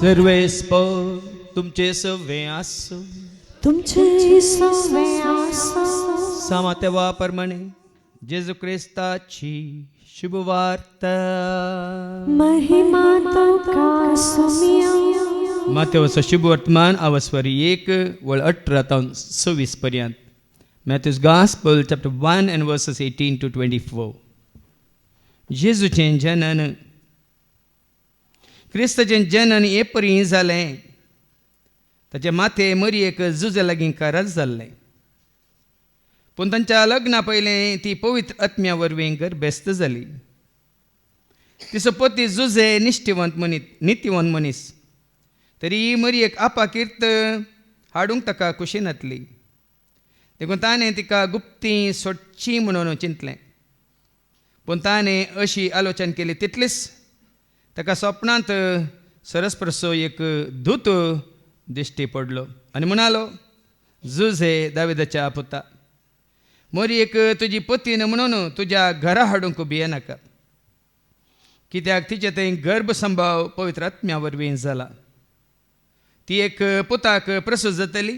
सर्वेस्प तुमचे सवे आसो तुमचे सवे आसो सामा तेव्हाप्रमाणे जेजू ख्रिस्ताची शुभवार्ता महिमा तुका सुमिया मातेवचो शुभ वर्तमान आवस्वरी 1 वळ 18 ते 26 पर्यंत. Matthew's Gospel chapter 1 and verses 18 to 24. जेजूचें जनन. क्रिस्ताचें जनन हे परी जालें. ताचे माथे मरयेक झुज लागीं काराज जाल्लें. पूण तांच्या लग्ना पयलें ती पवित्र आत्म्या वरवीं गर्भेस्त जाली. तिचो पती झुजे नित्यवंत मनीस. तरी मरयेक आपाकीर्त हाडूंक ताका कुशीन येतली. देखून ताणें तिका गुप्ती सोडची म्हणून चिंतलें. पूण ताणें अशी आलोचना केली तितलीच ताका स्वप्नांत सरस्प्रसो एक दूत दिश्टी पडलो आनी म्हणालो, झुजे दाविदाच्या पुता, मरयेक तुजी पतीन म्हणून तुज्या घरा हाडूंक भियेनाका, कित्याक तिचे थंय गर्भसंभाव पवित्र आत्म्या वरवीं जाला. ती एक पुताक प्रसूत जातली.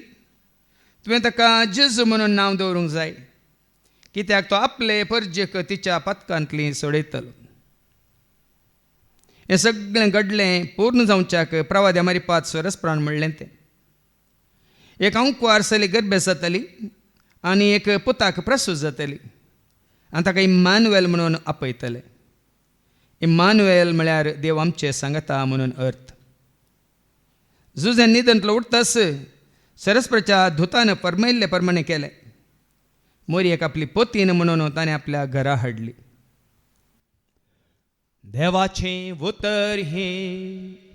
तुवें ताका जेजू म्हणून नांव दवरूंक जाय, कित्याक तो आपले परजेक तिच्या पातकांतली सोडयतलो. हें सगळें घडलें पूर्ण जावच्याक प्रवाद्या मारिपात स्वरस्प्राण म्हणलें तें. एक अंकुआर चली गर्भेस्त जातली आनी एक पुताक प्रसूत जातली आनी ताका इम्मानुएल म्हणून आपयतले. इम्मानुएल म्हळ्यार देव आमचे सांगता म्हणून अर्थ. झुजें न्हिदंतलो उठतास सरस्प्रच्या धुतान परमयल्ले प्रमाणे केलें. मरयेक आपली पतीन म्हणून ताणें आपल्या घरा हाडली. देवाचें उतर हे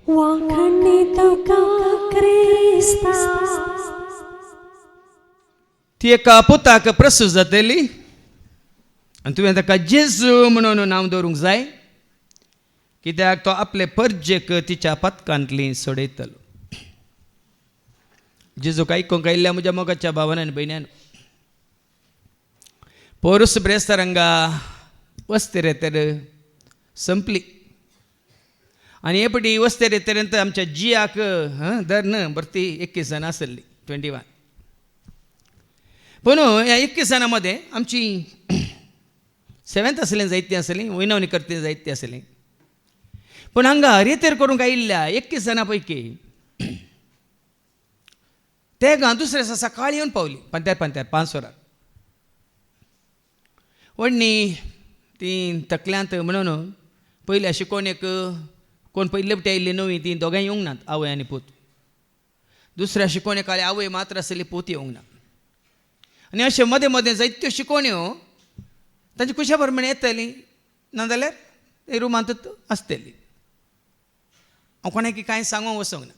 वाखणी तुका क्रिस्ता. ती एका पुताक प्रसूत जातली आनी तुवें ताका जेजू म्हणून नांव दवरूंक जाय, कित्याक तो आपले परजेक तिच्या पातकांतली सोडयतलो. जेजूक आयकूंक आयिल्ल्या म्हज्या मोगाच्या भावांनी आनी भयण्यान, पौरुस ब्रेस्तारांगा वस्तेरेतर संपली आनी हे पटी वस्तेरेतरेंत आमच्या जियाक दर भरती 21 जाणां आसली, 21. पूण ह्या 21 जाणां मदें आमची 7th आसलीं जायतीं आसलीं, वैनवणी करती जायतीं आसलीं. पूण हांगा रेतेर करूंक आयिल्ल्या 21 जाणां पैकी ते दुसऱ्या दिसा सकाळीं येवन पावली पंत्यार 5 वरां. व्हडणी ती तकल्यांत म्हणून पयल्या शिकोवणेक कोण पयले बटी आयिल्ली नवी ती दोगांय येवंक नात, आवय आनी पूत. दुसऱ्या शिकोवणेक आले आवय मात्र आसली, पूत येवंक ना. आनी अशें मदें मदें जायत्यो शिकोवण्यो तांच्या कुशा प्रमाणे येतली, नाजाल्यार रुमांतूच आसतली. हांव कोणाक कांय सांगूंक वचोंक ना.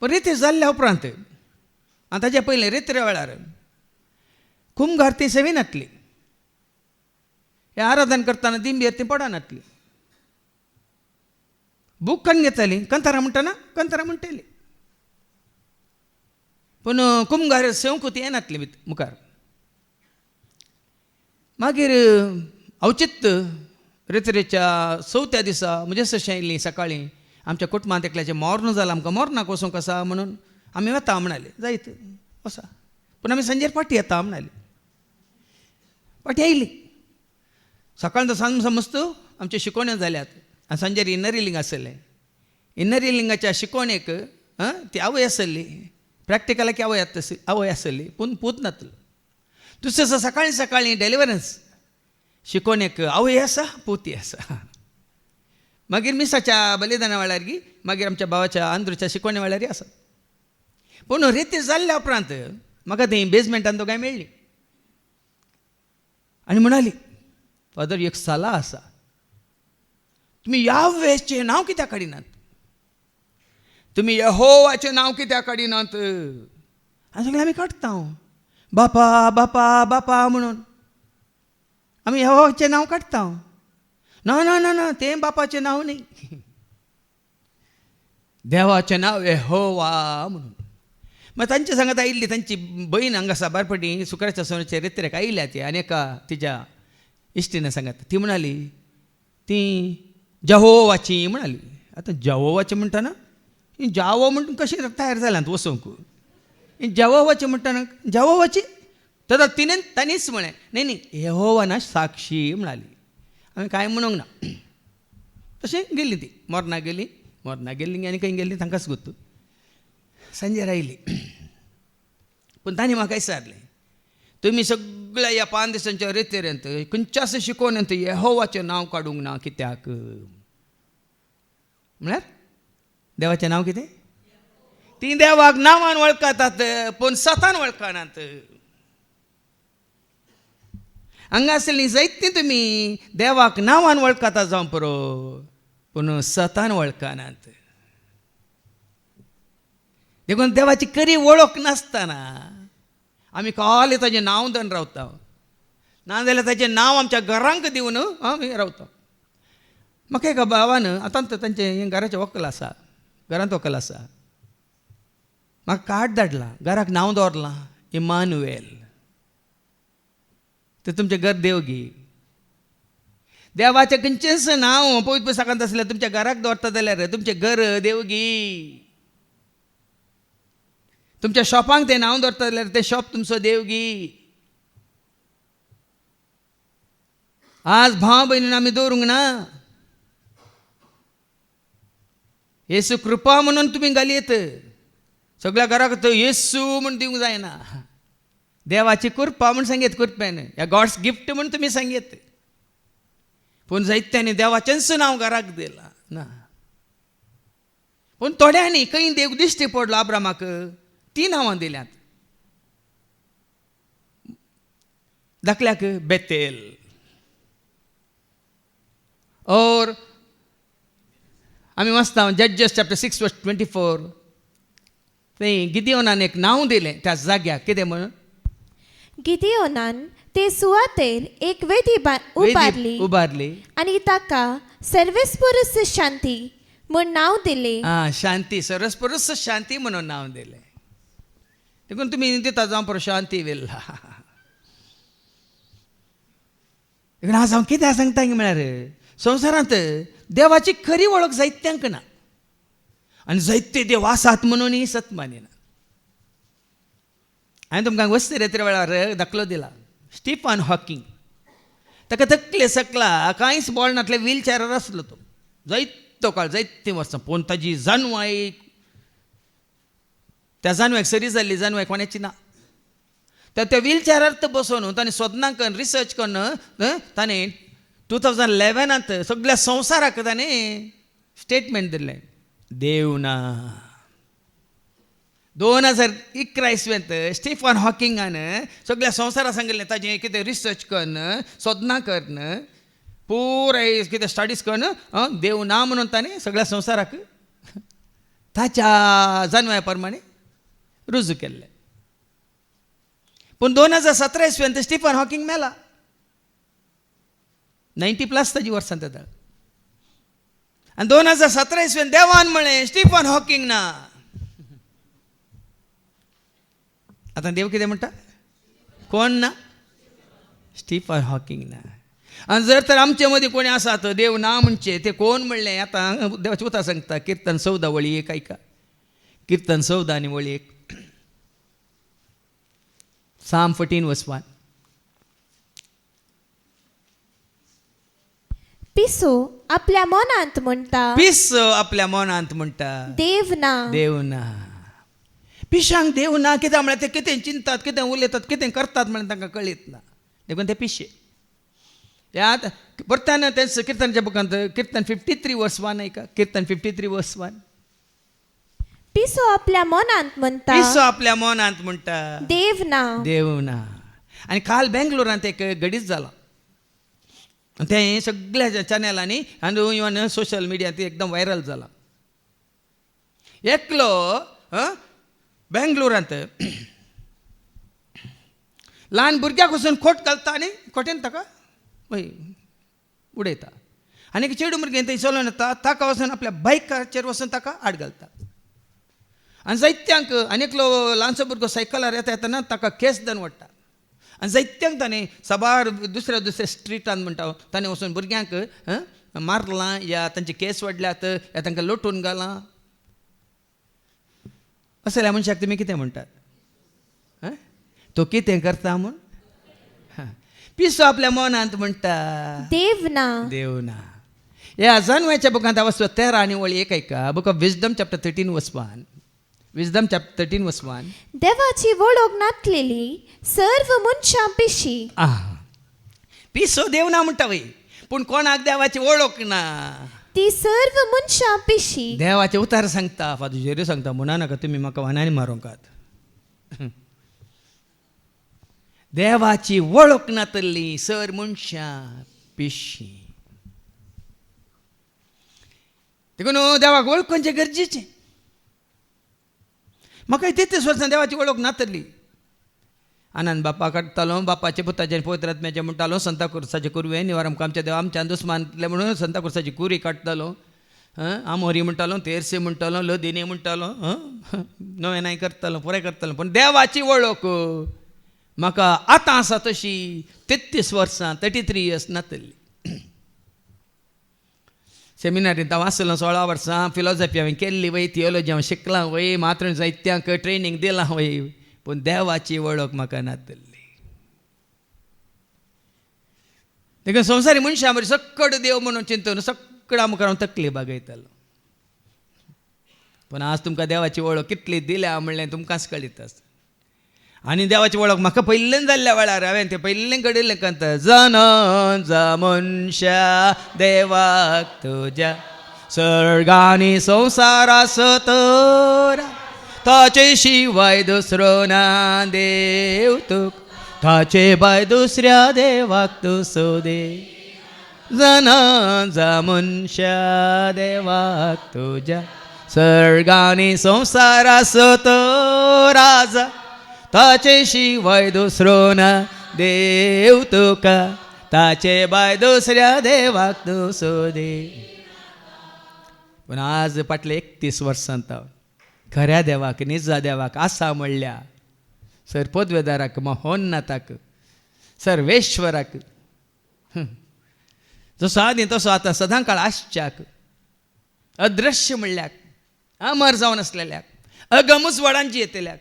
पूण रेती जाल्ल्या उपरांत आनी ताच्या पयलें रेत्रे वेळार कुंभार ती सेवेन येतली. हें आराधन करतना दिंबेर ती पडोन येतली. बूक कन्न घेतली, कंतारा म्हणटना कंतारा म्हणटली. पूण कुंभार सेवकूत येनातली मुखार. मागीर अवचित्त रेत्रेच्या 4थ्या दिसा म्हणजे अशें आयिल्लीं सकाळीं आमच्या कुटुंबांत एकल्याचें मरण जालां, आमकां मरणाक वचूंक आसा म्हणून आमी वता म्हणले. जायत वसा, पूण आमी सांजेर फाटीं येता म्हणले. फाटीं आयलीं. सकाळ सांज समजतो आमच्यो शिकोवण्यो जाल्यात आनी सांजेर इन्नर रिलींग आसलें. इन्नर रिलिंगाच्या शिकोवणेक ती आवय आसली, प्रॅक्टिकलाक आवय आसली, पूण पूत नातलो. दुसऱ्या दिसा सकाळीं डेलिव्हरन्स शिकोवणेक आवय आसा, पूती आसा. मागीर मिसाच्या बलिदाना वेळार मागीर आमच्या भावाच्या आंध्रूच्या शिकोवण्या वेळार आसा. पूण रेती जाल्ल्या उपरांत म्हाका थंय बेजमेंटान दोगांय मेळ्ळी आनी म्हणाली, फादर एक साला आसा, तुमी यावेचें नांव कित्याक काडिनात? तुमी यहोवाचें नांव कित्याक काडिनात? आनी सगळें आमी काडटा, बापा बापा बापा म्हणून आमी यहोवाचें नांव काडटा. ना ना ना ना, तें बापाचें नांव न्ही, देवाचें नांव यहोवा म्हणून. मागीर तांचे सांगत आयिल्ली तांची भयण हांगा साबारपटी सुकराच्या सोन्याचे रेत्रेक आयिल्ल्या ती आनी एका तिच्या इश्टीने सांगत. ती म्हणाली ती जहोवाची म्हणाली. आतां जेवोवाचें म्हणटाना जावो म्हणून कशी तयार जाल्यात वसोंक जेवोवाचें म्हणटाना जेवोवाची तर तांणीच म्हळें न्ही न्ही यहोवाना साक्षी म्हणाली. हांवें कांय म्हणूंक ना. तशें गेलीं ती मोरना गेलीं आनी खंय गेलीं तांकांच गुर्तू. सांजेर आयली. पूण तांणी म्हाका विचारलें तुमी सगळ्या ह्या 5 दिसांच्या रेतेरेंत खंयच्याच शिकोवण्यांत यहोवाचें नांव काडूंक ना कित्याक? म्हळ्यार देवाचें नांव कितें? ती देवाक नांवान वळखतात पूण सतान वळखनात. हांगा आसलीं जायतीं तुमी देवाक नांवान वळखता जावं पुरो पूण सतान वळखनात. देखून देवाची खरी वळख नासतना आमी खाली ताचें नांव धरून रावता. नाजाल्यार ताचें नांव आमच्या घरांक दिवन आमी रावता. म्हाका एका भावान आतां तांचें घराचें व्हंकल आसा, घरांत व्हंकल आसा, म्हाका कार्ड धाडलां, घराक नांव दवरलां इमानुएल. तें तुमचें घर देवगी. देवाचें खंयचेंच नांव पवित्र पुस्तकांत आसल्यार तुमच्या घराक दवरता जाल्यार तुमचें घर देवगी. तुमच्या शॉपांक तें नांव दवरता जाल्यार तें शॉप तुमचो देवगी. आज भाव भयणीन आमी दवरूंक ना. येसू कृपा म्हणून तुमी घालयत. सगळ्या घराक येसू म्हूण दिवंक जायना. देवाची कृपा म्हूण सांगयत कृपेन. ह्या गॉड्स गिफ्ट म्हूण तुमी सांगयत. पूण जायत्यांनी देवाचेंच नांव घराक दिलां ना. पूण थोड्यांनी खंय देव दिश्टी पडलो अब्रामाक 3 नांवां दिल्यात. धाकल्याक बेतेल और आमी वाचता जजेस चॅप्टर 6:24 थंय गिदियोनान एक नांव दिलें त्या जाग्याक. कितें म्हणून? गिदियोनान ते सुवातेर एक वेदी उबारली आनी ताका सर्वेस्परस शांती म्हूण नांव दिलें. शांती, सर्वेस्परस शांती म्हणून नांव दिलें. देखून तुमी दिता जावं पर शांती विल्ला. देखून आज हांव कितें सांगता म्हळ्यार संवसारांत देवाची खरी वळख जायत्यांक ना आनी जायते देव आसात म्हणूनय सत मानिना. हांवें तुमकां वस्ती रेत्रे वेळार दाखलो दिला. Stephen Hawking. ताका तकले सकला कांयच बोळनातले व्हीलचॅरार आसलो तो जायतो काळ, जायते वर्सां. पूण ताजी जानवाय त्या जानव्याक सरी जाल्ली, जानवाय कोणाची ना. त्या व्हीलचॅरार बसून ताणें सोदनां करून रिसर्च करून ताणें 2011 सगळ्या संवसाराक ताणें स्टेटमेंट दिलें देव ना. 2011 इसवेंत स्टीफन हॉकिंगान सगळ्या संवसाराक सांगिल्लें ताजें कितें रिसर्च करून सोदनां करून पुराय कितें स्टडीज करून देव ना म्हणून ताणें सगळ्या संवसाराक ताच्या जानव्या प्रमाणे रुजू केल्लें. पूण 2017 इसवेंत स्टीफन हॉकिंग मेला. 90+ ताजी वर्सां जाता. आनी 2017 इसवेंत देवान म्हळें स्टीफन हॉकिंग ना. आतां देव कितें म्हणटा? कोण ना? स्टीफन हॉकिंग ना. आनी जर तर आमचे मदीं कोणी आसात देव ना म्हणचे ते कोण म्हणलें? आतां देवाची उतर सांगता. कीर्तन 14 वळी 1 ऐका. कीर्तन 14 आनी वळी 1. Psalm 14:1. पिसो आपल्या मनांत म्हणटा. पिस आपल्या मनांत म्हणटा देव ना. देव ना. पिशांक देव ना कित्याक म्हळ्यार ते कितें चिंतात, कितें उलयतात, कितें करतात म्हण तांकां कळीत ना. देखून ते पिशे. यात परतान तेच कीर्तनाच्या बुकांत कीर्तन 53:1 ऐका. कीर्तन 53:1. पिसो आपल्या मनांत म्हणटा. पिसो आपल्या मनांत म्हणटा देव ना. देव ना. आनी काल बेंगलोरांत एक गडीच जाला. तें सगळ्या चॅनलांनी आनी इवन सोशल मिडियात एकदम व्हायरल जाला. एकलो बेंगलोरांत ल्हान भुरग्याक वचून खोट घालता आनी खोटेन ताका उडयता. आनी एक चेडूं भुरगें थंय चलोवन येता, ताका वचून आपल्या बायकाचेर वचून ताका आड घालता. आनी जायत्यांक आनी एकलो ल्हानसो भुरगो सायकलार येता येतना ताका केस धरून ओडटा. आनी जायत्यांक ताणें साबार दुसऱ्या स्ट्रिटान म्हणटा ताणें वचून भुरग्यांक मारलां या तांचे केस वाडल्यात या तांकां लोटून घालां असल्या मनशाक तुमी कितें म्हणटात तो कितें करता म्हूण पिसो आपल्या मनांत म्हणटा देव ना. देव ना. ह्या जानवाच्या बुकांत वाचतो 13 आनी वळी 1 ऐका. बुक ऑफ विजडम चॅप्टर 13 वर्स 1. विजडम चॅप्टर 13 वर्स 1. देवाची वळख नासलेली सर्व मनशां पिशी. पिसो देव ना म्हणटा वय पूण कोणाक देवाची वळख ना ती सर्व मनशां पिशी. देवाचे उतार सांगता फादर जेरू सांगता म्हणा नाका तुमी म्हाका वानांनी मारूंकात. देवाची वळख नातल्ली सर मनशां पिशी. देखून देवाक वळखूंचे गरजेचें. म्हाका 33 वर्सां देवाची वळख नातल्ली. आनंद बापा काडटालो बापाचे पुताचे पवित्र आत्म्याचे म्हणटालो संताकुर्साचे कुरवे निवारम आमच्या देवा आमच्या दुस्मानले म्हणून संताकुर्साची कुरी काडटालो. आमोरी म्हणटालो तेरसे म्हणटालो लदिने म्हणटालो नवे नाही करतालो पुराय करतालो. पूण देवाची वळख म्हाका आतां आसा तशी 33 वर्सां 33 इयर्स नातल्ली. सेमिनारींत हांव आसलो 16 वर्सां. फिलॉसॉफी हांवें केल्ली वय थियोलॉजी हांव शिकलां वय मात्र साहित्यांक ट्रेनींग दिलां वय पूण देवाची वळख म्हाका नातल्ली. देखून संवसारी मनशां बरी सक्कड देव म्हणून चिंतून सक्कडा मुखार हांव तकली बागयतालो. पूण आज तुमकां देवाची वळख कितली दिल्या म्हणलें तुमकांच कळीत आसा. आनी देवाची वळख म्हाका पयलीं जाल्ल्या वेळार हांवें तें पयलीं घडयल्लें कंत जन जा मनशा देवाक तुज्या सर्गांनी संवसारास तोरा ताचे शिवाय दुसरो ना देव तुक ताचे भाय दुसऱ्या देवाक तूं सोदे. जन जा मनशा देवाक तुज्या सर्गांनी संवसारास तोरा जा ताचे शिवाय दुसरो ना देव तुका ताचे भाय दुसऱ्या देवाक तूं सोदे. पूण आज फाटले 31 वर्सांत खऱ्या देवाक निजा देवाक आसा म्हणल्या सर पदवेदाराक महोन्नताक सर्वेश्वराक जसो आदी तसो आतां सदां काळ आश्च्याक अदृश्य म्हणल्याक अमर जावन आसलेल्याक अगमूच वडांची येतल्याक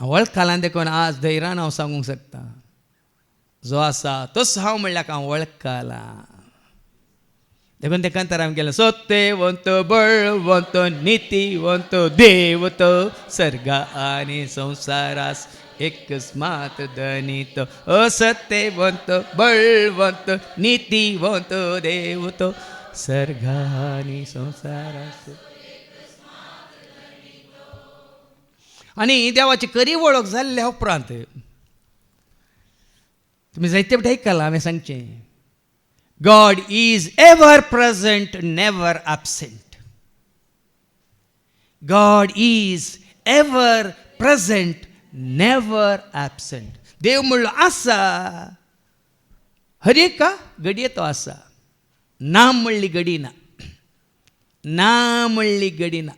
वळखालां देखून आज धैर्यान हांव सांगूंक शकता जो आसा तोच हांव म्हणल्याक हांव वळखलां. देखून ते कंतार हांवें केलें सत्यवंत बळवंत नितीवंत देव तो सर्गा आनी संवसारास एकच मात धनीत असत्यवंत बळवंत नितीवंत देव तो सर्गा आनी संवसारास. आनी देवाची खरी वळख जाल्ल्या उपरांत तुमी जायते फावटी आयकलां हांवें सांगचें God is ever present, never absent. God is ever present, never absent. देव म्हणलो आसा हर एका घडये तो आसा. ना म्हणली घडी ना. ना म्हणली घडी ना.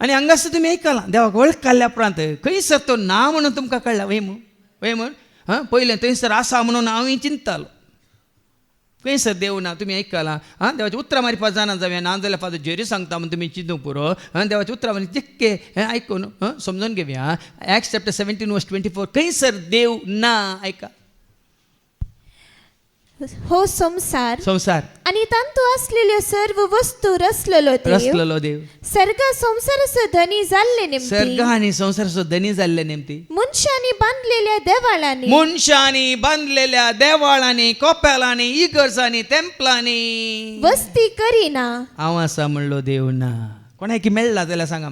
आनी हांगासर तुमी आयकलां देवाक वळख काडल्या उपरांत खंयसर तो ना म्हणून तुमकां कळ्ळा वय म्हूण पयलें थंयसर आसा म्हणून हांव चिंततालो खंयसर देव ना. तुमी आयकलां देवाची उतरां मारपा जाणा जावं ना जाल्यार फादर जेरी सांगता म्हणून तुमी चिंतूंक पुरो. देवाची उतरां मारी जितके आयकून समजून घेवया. Acts chapter 17 verse 24 खंयसर देव ना आयका. हो संसार आणि तांतू असलेल्यो सर्व वस्तू रचलेलो देव सर्ग संसाराचो धनी जाल्ले नेमती. सर्ग आणि संसाराचो धनी जाल्ले नेमती. मनशांनी बांधलेल्या देवाळांनी कोपेलांनी इगर्जांनी टेम्पलांनी वस्ती करिना. हांव आसा म्हणलो देव ना. कोणाक मेळ्ळा जाल्यार सांगा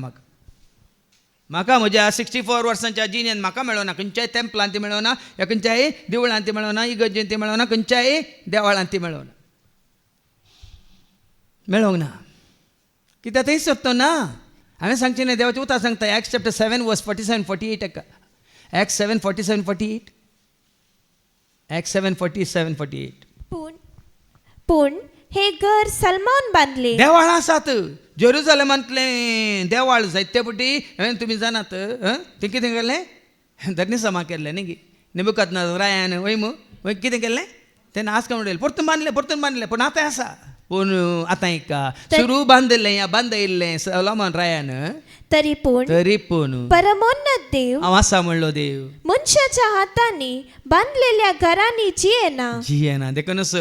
म्हाका म्हज्या 64 वर्सांच्या जिणेंत म्हाका मेळोना. खंयच्याय टेम्पलांत ती मेळोना या खंयच्याय देवळांत ती मेळोना इगर्जेंत ती मेळोना खंयच्याय देवाळांत ती मेळोना. मेळोंक ना कित्याक थंयसर तो ना. हांवें सांगचें न्ही देवाचें उतर सांगता Acts chapter 7 verse 47-48 एका. Acts 7:47-48. Acts 7:47-48. पूण हे घर सलमान बांधले. देवाळ आसात जेरुसलेमांतलें देवाळ जायते पटी तुमी जाणात तें कितें केलें धर्नी समा केल्लें न्ही नेबुकदनेझर रायान वय मग कितें केलें तेन्ना आसका म्हणलें परतून बांदलें पूण आतां आसा पूण आतां एका सुरू बांदलें या बांदयल्लें सोलोमन रायान तरी पूण परमोन्नत देव हांव आसा म्हणलो देव मनशाच्या हातांनी बांधलेल्या घरांनी जियेना देखूनच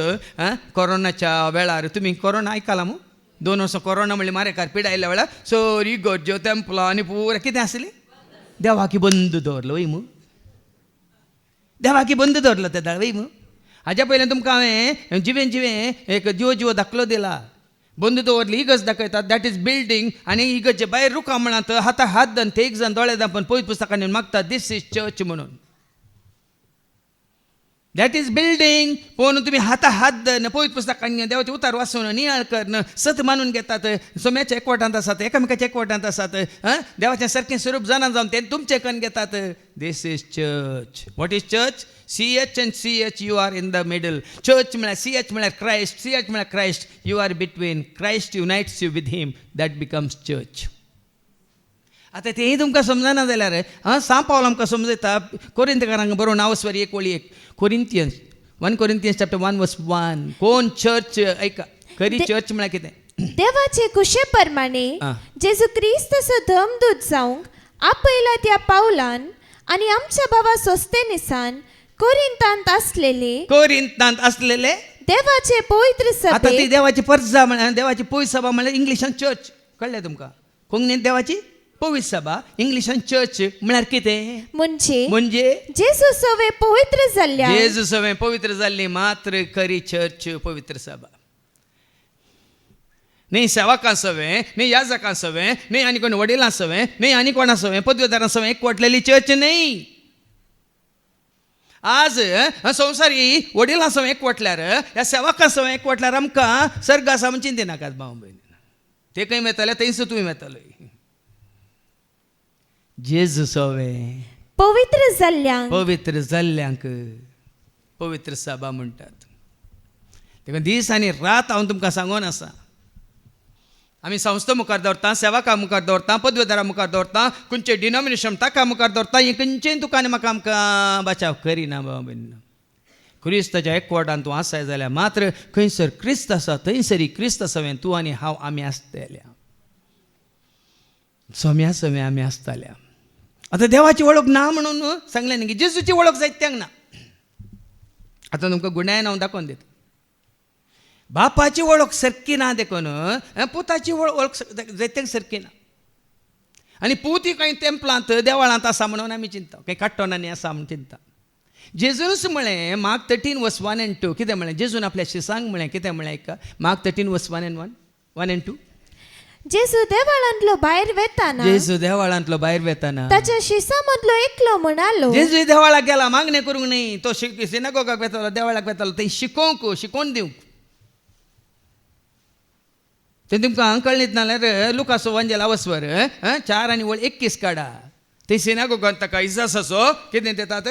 कोरोनाच्या वेळार तुमी कोरोना आयकला मू 2 वर्सां कोरोना म्हणल्यार मारेकार पिडायल्या वेळार सरी इगर्ज्यो तेंपलां आनी पुरा कितें आसलें देवाकी बंद दवरलो वय मू देवाकी बंद दवरलो ते दाळ वय मू हाज्या पयलें तुमकां हांवें जिवें एक जीव दाखलो दिला बंद दवरली इगज दाखयतात दॅट इज बिल्डींग आनी इगजे भायर रुखां म्हणत हात धन ते एक जण दोळे दापन पवित्र पुस्तकांनी मागतात दीस इज चर्च म्हणून दॅट इज बिल्डींग पूण तुमी हात धन पवित्र पुस्तकांनी देवाचे उतार वाचून नियाळ करन सत मानून घेतात सोम्याच्या एकवटांत आसात एकामेकाच्या एकवटांत आसात देवाचें सारकें स्वरूप जाणा जावन ते तुमचे कन्न घेतात this is church what is church CH and CH you are in the middle. Church म्हळ्यार CH म्हळ्यार Christ, CH म्हळ्यार Christ. You are between. Christ unites you with him. That becomes church. आतां तेंय तुमकां समजना जाल्यार सांव पावल आमकां समजयता कोरिंथकारांक बरोवन नावस्वरी 1 कोरिंथियन्स 1 Corinthians chapter 1 verse 1 कोण चर्च ऐका खरी चर्च म्हळ्यार कितें देवाचे कुशे प्रमाणे जेजू क्रिस्ताचो धर्मदूत जावंक आपयला त्या पावलान आनी आमच्या भावा सोस्तेनिसान कोरिंथांत असलेले देवाचे पवित्र सभे आता ती देवाची परजा म्हळ्यार देवाची पवित्र सभा म्हळ्यार इंग्लिशान चर्च कळ्ळें तुमकां कोंकणीन देवाची पवित्र सभा इंग्लिशान चर्च म्हळ्यार कितें म्हणजे जेजू सवे पवित्र जाल्ली मात्र खरी चर्च पवित्र सभा न्ही सेवकां सवे न्ही याजकां सवे न्ही आनी कोण वडिलां सवे न्ही आनी कोणा सवे पदवीदारां सवे एकवटलेली चर्च न्ही आज संवसारी वडिलां सवे एकवटल्यार ह्या सेवकां सवे एकवटल्यार आमकां सर्ग आसा म्हण चिंती नाकात भाव भयणी ते खंय मेळटले थंयच तुमी मेळटले जेजू सवे पवित्र जाल्ल्यांक पवित्र सभा म्हणटात देखून दीस आनी रात हांव तुमकां सांगून आसा आमी संस्था मुखार दवरता सेवकां मुखार दवरता पदवीदारां मुखार दवरता खंयचे डिनॉमिनेशन ताका मुखार दवरता हें खंयचेय तुका आनी म्हाका आमकां बचाव करिना बाबा बीन क्रिस्ताच्या एकवटान तूं आसाय जाल्यार मात्र खंयसर क्रिस्त आसा थंयसरी क्रिस्त सवें तूं आनी हांव आमी आसतल्या सोम्या सवें आमी आसतल्या आतां देवाची वळख ना म्हणून सांगलें न्ही की जेजूची वळख जायत्यांक ना आतां तुमकां गुण्यान हांव दाखोवन दिता बापाची वळख सारकी ना देखून पुताची वळख जायत्यांक सारकी ना आनी पूत ही खंय तेंपलांत देवळांत आसा म्हणून आमी चिंता खंय काट्टोनांनी आसा म्हणून चिंता जेजूस म्हळें मार्क 13 verse 1 and 2 कितें म्हळें जेजून आपल्या शिसांक म्हळें कितें म्हळें एका मार्क 13 verse 1 and 2 जेजू देवळांतलो भायर वेताना ताच्या शिसां मदलो एकलो म्हणालो जेजू देवळाक गेला मागणें करूंक न्ही तो सिनागोगाक वेतालो देवळाक वेतालो थंय शिकोवन दिवंक ते तुमकां कळ्ळीत नाल्यार लुकासो वंजेला वस्वर 4 आनी 21 काडा ते सिनागोगांत ताका इजासाचो कितें दितात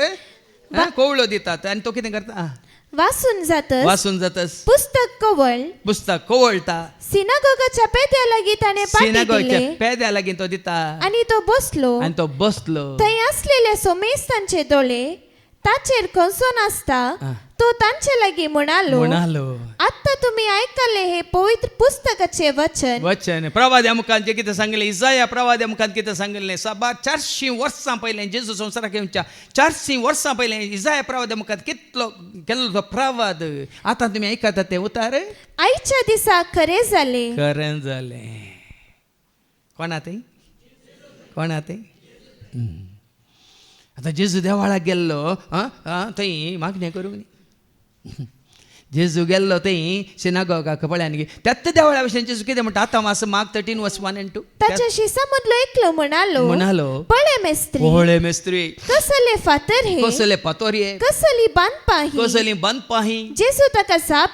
कोवळो दितात आनी तो कितें करता वाचून जातस पुस्तक कोवळटा सिनागोगाच्या पेद्या लागीं ताणें सिनागोगाच्या पेद्या लागीं तो दिता आनी तो बसलो थंय आसलेले सोमेस्तांचे दोळे ताचेर खंसून आसता तो तांचे लागीं म्हणालो आतां तुमी आयकले हे पवित्र पुस्तकाचे वचन प्रवाद्या मुखान जे कितें सांगलें इसाया प्रवाद्या मुखान कितें सांगलें साबार 400 वर्सां पयलें जेजू संवसाराक येवच्या 400 वर्सां पयलें इसाया प्रवाद्या मुखान कितलो केल्लो तो प्रवाद आतां तुमी आयकतात तें उतार आयच्या दिसा खरें जालें कोणा तें आतां जेजू देवळाक गेल्लो थंय मागणें करूंक न्ही जेजू गेल्लो थंय सिनागोगाक पळयान त्याच देवळा विशयी जेजू कितें म्हणटा आतां मातसो मार्क 13 verse 1 and 2 ताच्या शिसां मदलो एकलो म्हणालो पळे मेस्त्री कसले फातर हे कसली बांदपा ही जेजू ताका जाप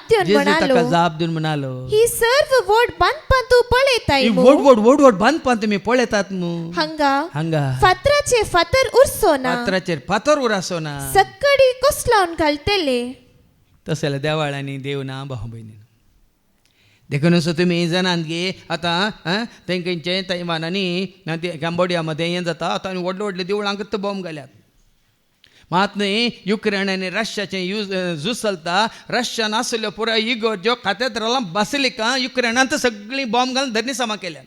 दिवन म्हणालो ही सर्व व्हड बांदपा तूं पळयताय व्हड बांदपा तुमी पळयतात न्हू हांगा फातराचे फातर उरसो ना सक्कडी कसलावन घालतले तसले देवाळांनी देव ना भाव भयणी देखून असो तुमी जाणात गे आतां थंय खंयचे तैवानांनी कॅम्बोडिया मध्ये हें जाता आतां व्हडले देवळांक बॉम्ब घाल्यात मात न्ही युक्रेन आनी रशियाचें झूज चलता. रशियान आसल्यो पुराय इगोर्ज्यो काथेद्रलां बासिलिका युक्रेनांत सगळीं बॉम्ब घालून धर्निसामा केल्यात.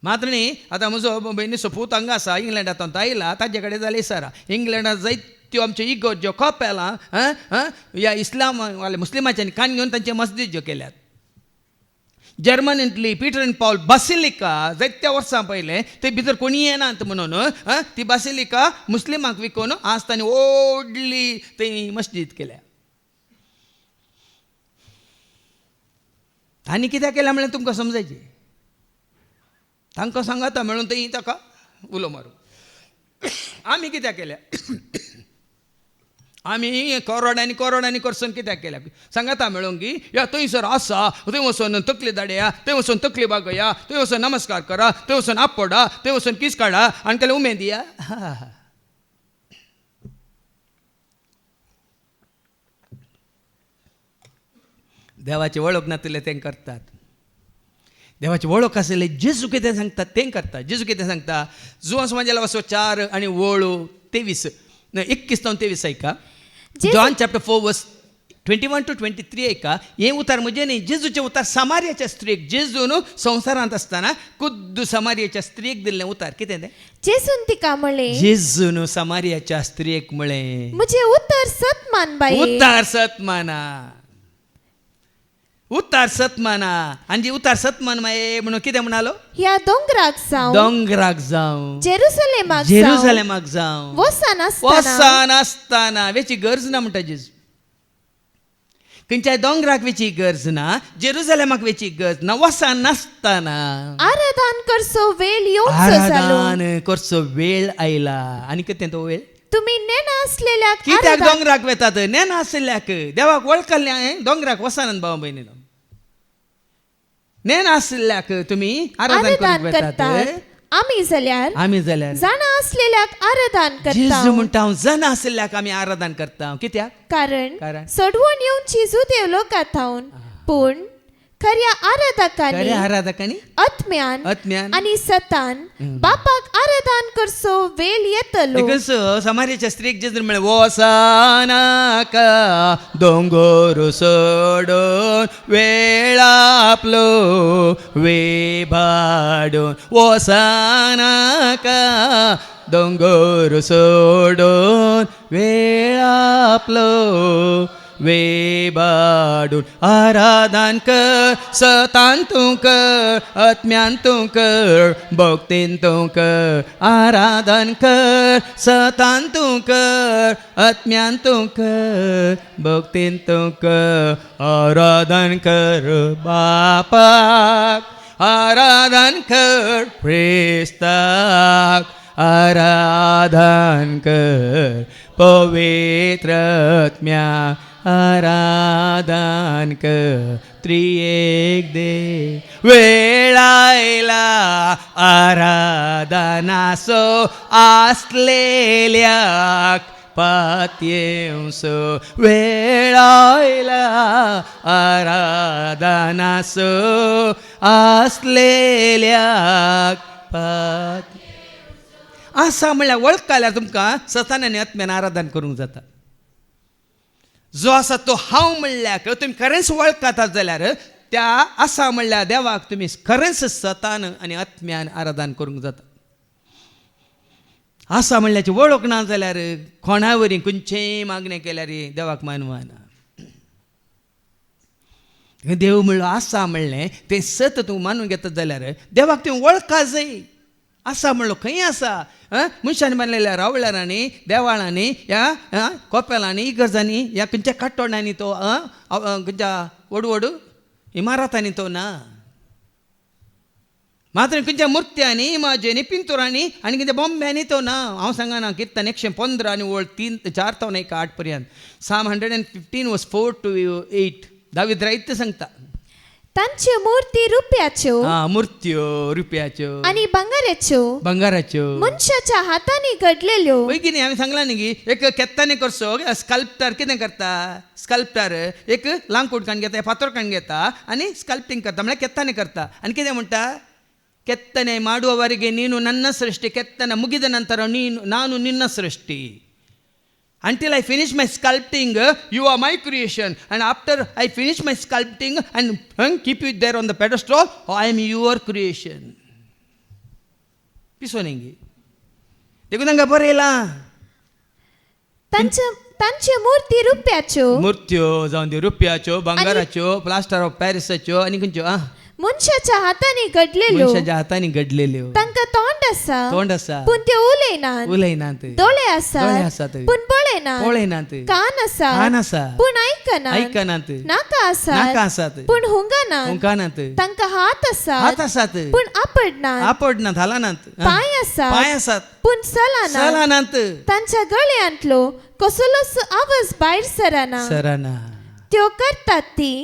मात्र न्ही आतां म्हजो भयणीचो पूत हांगा आसा इंग्लंडांत आयला ताजे कडेन जालें इसारा. इंग्लंडांत जायत्यो आमच्यो इगोर्ज्यो कॉपेलां ह्या इस्लाम वाले मुस्लिमांच्यांनी कान घेवन तांचे मस्जिद ज्यो केल्यात. जर्मनींतली पीटर एंड पॉल बासिलिका जायत्या वर्सां पयलें ते भितर कोणी येनात म्हणून ती बासिलिका मुस्लिमांक विकून आज तांणी व्हडली थंय मस्जिद केल्या. तांणी कित्याक केल्या म्हळ्यार तुमकां समजायचें. तांकां सांगाता म्हणून थंय ताका उलो मारूं. आमी कित्याक केल्या? आमी करोडांनी करोडांनी करसून कित्याक केल्या सांगाता मेळून की या थंयसर आसा थंय वचून तकली दाडया, थंय वचून तकली बागया, थंय वचून नमस्कार करा, थंय वचून आपडा, थंय वचून किस काडा आनी केले उमेद या. देवाची वळख नातले तें करतात. देवाची वळख आसले जेजू कितें सांगतात तें करतात. जेजू कितें सांगता जुवां समाजाला वचो 4 आनी वळू 23 21-23 ऐका. जॉन चॅप्टर 4 वर्स 21 to 23 ऐका. हे उतार म्हणजे न्ही जेजूचे उतार समारियाच्या स्त्रीक. जेजून संवसारांत आसतना खुद्द समारियाच्या स्त्रीक दिल्लें उतार. कितें तें? जेजून तिका म्हळें, जेजून समारियाच्या स्त्रीक म्हळें म्हजें उतर सत मान बाये. उतार सत माना, उतार सत माना. आनी जी उतार सत मान माये म्हणून कितें म्हणालो? ह्या दोंगराक जावं, दोंगराक जावं, जेरुसलेमाक जावं वसान आसतना वेची गरज ना म्हणटा जेजू. खंयच्याय दोंगराक वेची गरज ना, जेरुसलेमाक वेची गरज ना. वसान नासतना आराधन करचो वेळ येवचो जालो. आराधन करचो वेळ आयला. आनी कितें तो वेळ? तुम्ही नेना असलेल्याक कित्याक दोंगराक वेतात? नेना आसल्याक देवाक वळखल्या दोंगराक वसानंद भाव भयणीनो. नेना आसल्याक तुमी आराधन करूंक वेतात. आमी जाल्यार जाणा असलेल्याक आराधन करता. जेजू म्हणटा हांव जाणा आसल्याक आमी आराधन करता. कित्याक? कारण सडवून येवची जुदेव लोकांत हावन पूण खऱ्या आराधकांनी आत्म्यान आनी सतान बापाक आराधन करचो वेळ येतलो. समारियाच्या स्त्रीक जेजू म्हळें वसानाका दोंगोर सोडून वेळ आपलो वेभाडून. वसानाका दोंगोर सोडून वेळ आपलो वेबाडून. आराधन कर सतान तूं कर, आत्म्यान तूं कर, भक्तीन तूं कर. आराधन कर सतान तूं कर, आत्म्यान तूं कर, भक्तीन तूं कर. आराधन कर बापाक, आराधन कर ख्रिस्ताक, आराधन कर पवित्र आत्म्याक, आराधन कर त्रिएक देव. वेळ आयला आराधनाचो आसलेल्याक पातयेवचो. वेळ आयला आराधनाचो आसलेल्याक पात आसा म्हणल्यार वळखल्यार तुमकां सतान आनी आत्म्यान आराधन करूंक जाता. जो आसा तो हांव म्हणल्यार तुमी खरेंच वळखतात जाल्यार त्या आसा म्हणल्यार देवाक तुमी खरेंच सतान आनी आत्म्यान आराधन करूंक जाता. आसा म्हणल्याची वळख ना जाल्यार कोणा वरी खंयचेय मागणें केल्यार देवाक मानवाना. देव म्हणलो आसा म्हणलें तें सत तूं मानून घेता जाल्यार देवाक तुवें वळखा जाय. आसा म्हणलो खंय आसा? मनशांनी बांदलेल्या रावळ्यारांनी देवाळांनी ह्या कोपेलांनी इगर्जांनी ह्या खंयच्या काट्टोणांनी तो खंयच्या व्हड व्हड इमारतांनी तो ना. मात्र खंयच्या मुर्त्यांनी इमाजेनी पिंतुरांनी आनी खंयच्या बॉम्ब्यांनी तो ना. हांव सांगना किर्तन 115 आनी वळ 3-4 तो 8 पर्यंत. Psalm 115 वर्स 4 to 8 दावीद रायत सांगता. तांच्यो मुर्ती रुपयाच्यो, मुर्त्यो रुपयाच्यो आनी बंगाराच्यो मनशाच्या हातांनी घडलेल्यो. वैगिनी हांवें सांगला न्ही की एक केत्तांनी करचो. स्कल्पटर कितें करता? स्कल्पटर एक लांकूड काण घेता, फातर काण घेता आनी स्कल्पटिंग करता म्हळ्यार केत्तांनी करता. आनी कितें म्हणटा? ಕೆತ್ತನೆ ಮಾಡುವವರೆಗೆ ನೀನು ನನ್ನ ಸೃಷ್ಟಿ, ಕೆತ್ತನೆ ಮುಗಿದ ನಂತರ ನಾನು ನಿನ್ನ ಸೃಷ್ಟಿ. Until I finish my sculpting, you are my creation. And after I finish my sculpting and keep you there on the pedestal, I am your creation. पिसोनेंगे. देखो नंगा बरेला. तांचे मूर्ती रुपयाच्यो. मूर्त्यो जाऊन दे रुपयाच्यो, भांगाराच्यो, प्लास्टर ऑफ पॅरिसाच्यो आणि खंयच्यो मनशाच्या हाताने घडलेल्यो. मनशाच्या हाताने घडलेल्यो. तांका तोंड आसा. पण ते उलयनात. डोळे आसात. पण पळयनात. कान आसा. पण आयकनात. नाका आसात. पण हुंगानात. तांका हात आसात. पण आपडनात. हालानात. पाय आसात. पण चलनात. तांच्या गळ्यांतलो कसलोच आवाज भायर सरना. त्यो करतात ती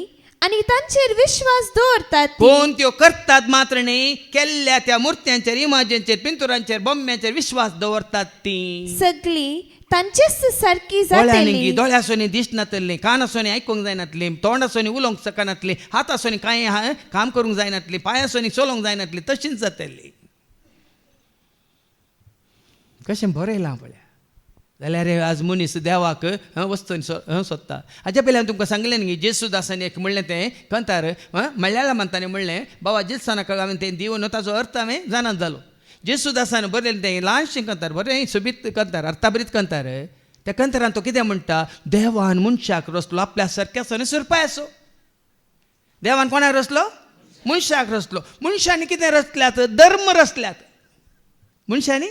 आणि तांचेर विश्वास दवरतात. कोण त्यो करतात मात्र नाही, केल्ल्या त्या मूर्त्यांचेर, इमाजींचेर, पिंतुरांचेर, बोम्यांचेर विश्वास दवरतात ती सगळी तांचेच सारकी जातली. दोळ्यासोनी दिसनातली, कानासोनी आयकूंक जायनातली, तोंडासोनी उलोवंक शकनातली, हातासोनी कांय काम करूंक जायनातली, पांयासोनी चलोवंक जायनातली, तशीच जातली. कशें बरयलां पळया. जाल्यार आज मनीस देवाक वस्तून सोदता. हाच्या पयलीं हांवें तुमकां सांगलें न्ही, जेसूदासान एक म्हणलें तें कंतार मल्याळांत ताणें म्हणलें, बाबा जेसानाक हांवें तें दिवन ताचो अर्थ हांवें जाणात जालो. जेसूदासान बरयलें तें ल्हानशें कंतार, बरें सोबीत कंतार, अर्थाबरीत कंतार. त्या कंतारान तो कितें म्हणटा, देवान मनशाक रचलो आपल्या सारक्याचो आनी सुरपायचो. देवान कोणाक रचलो? मनशाक रचलो. मनशांनी कितें रचल्यात? धर्म रचल्यात. मनशांनी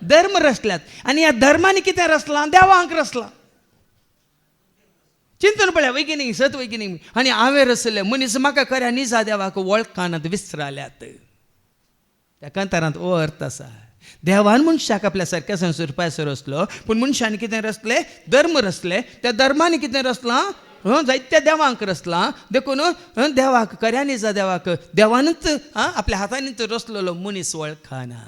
धर्म रचल्यात. आनी ह्या धर्मांनी कितें रचलां? देवांक रचलां. चिंतून पळया वैगिनीक, सत वैगिनीक. आनी हांवें रचलें मनीस म्हाका खऱ्या निजा देवाक वळखानात विसराल्यात. त्या कंतारांत हो अर्थ आसा. देवान मनशाक आपल्या सारक्या संसुरपायसो रचलो, पूण मनशांनी कितें रचलें? धर्म रचले. त्या धर्मांनी कितें रचलां? जायत्या देवांक रचलां. देखून देवाक, खऱ्या निजा देवाक देवानूच आपल्या हातांनीच रचलेलो मनीस वळखाना.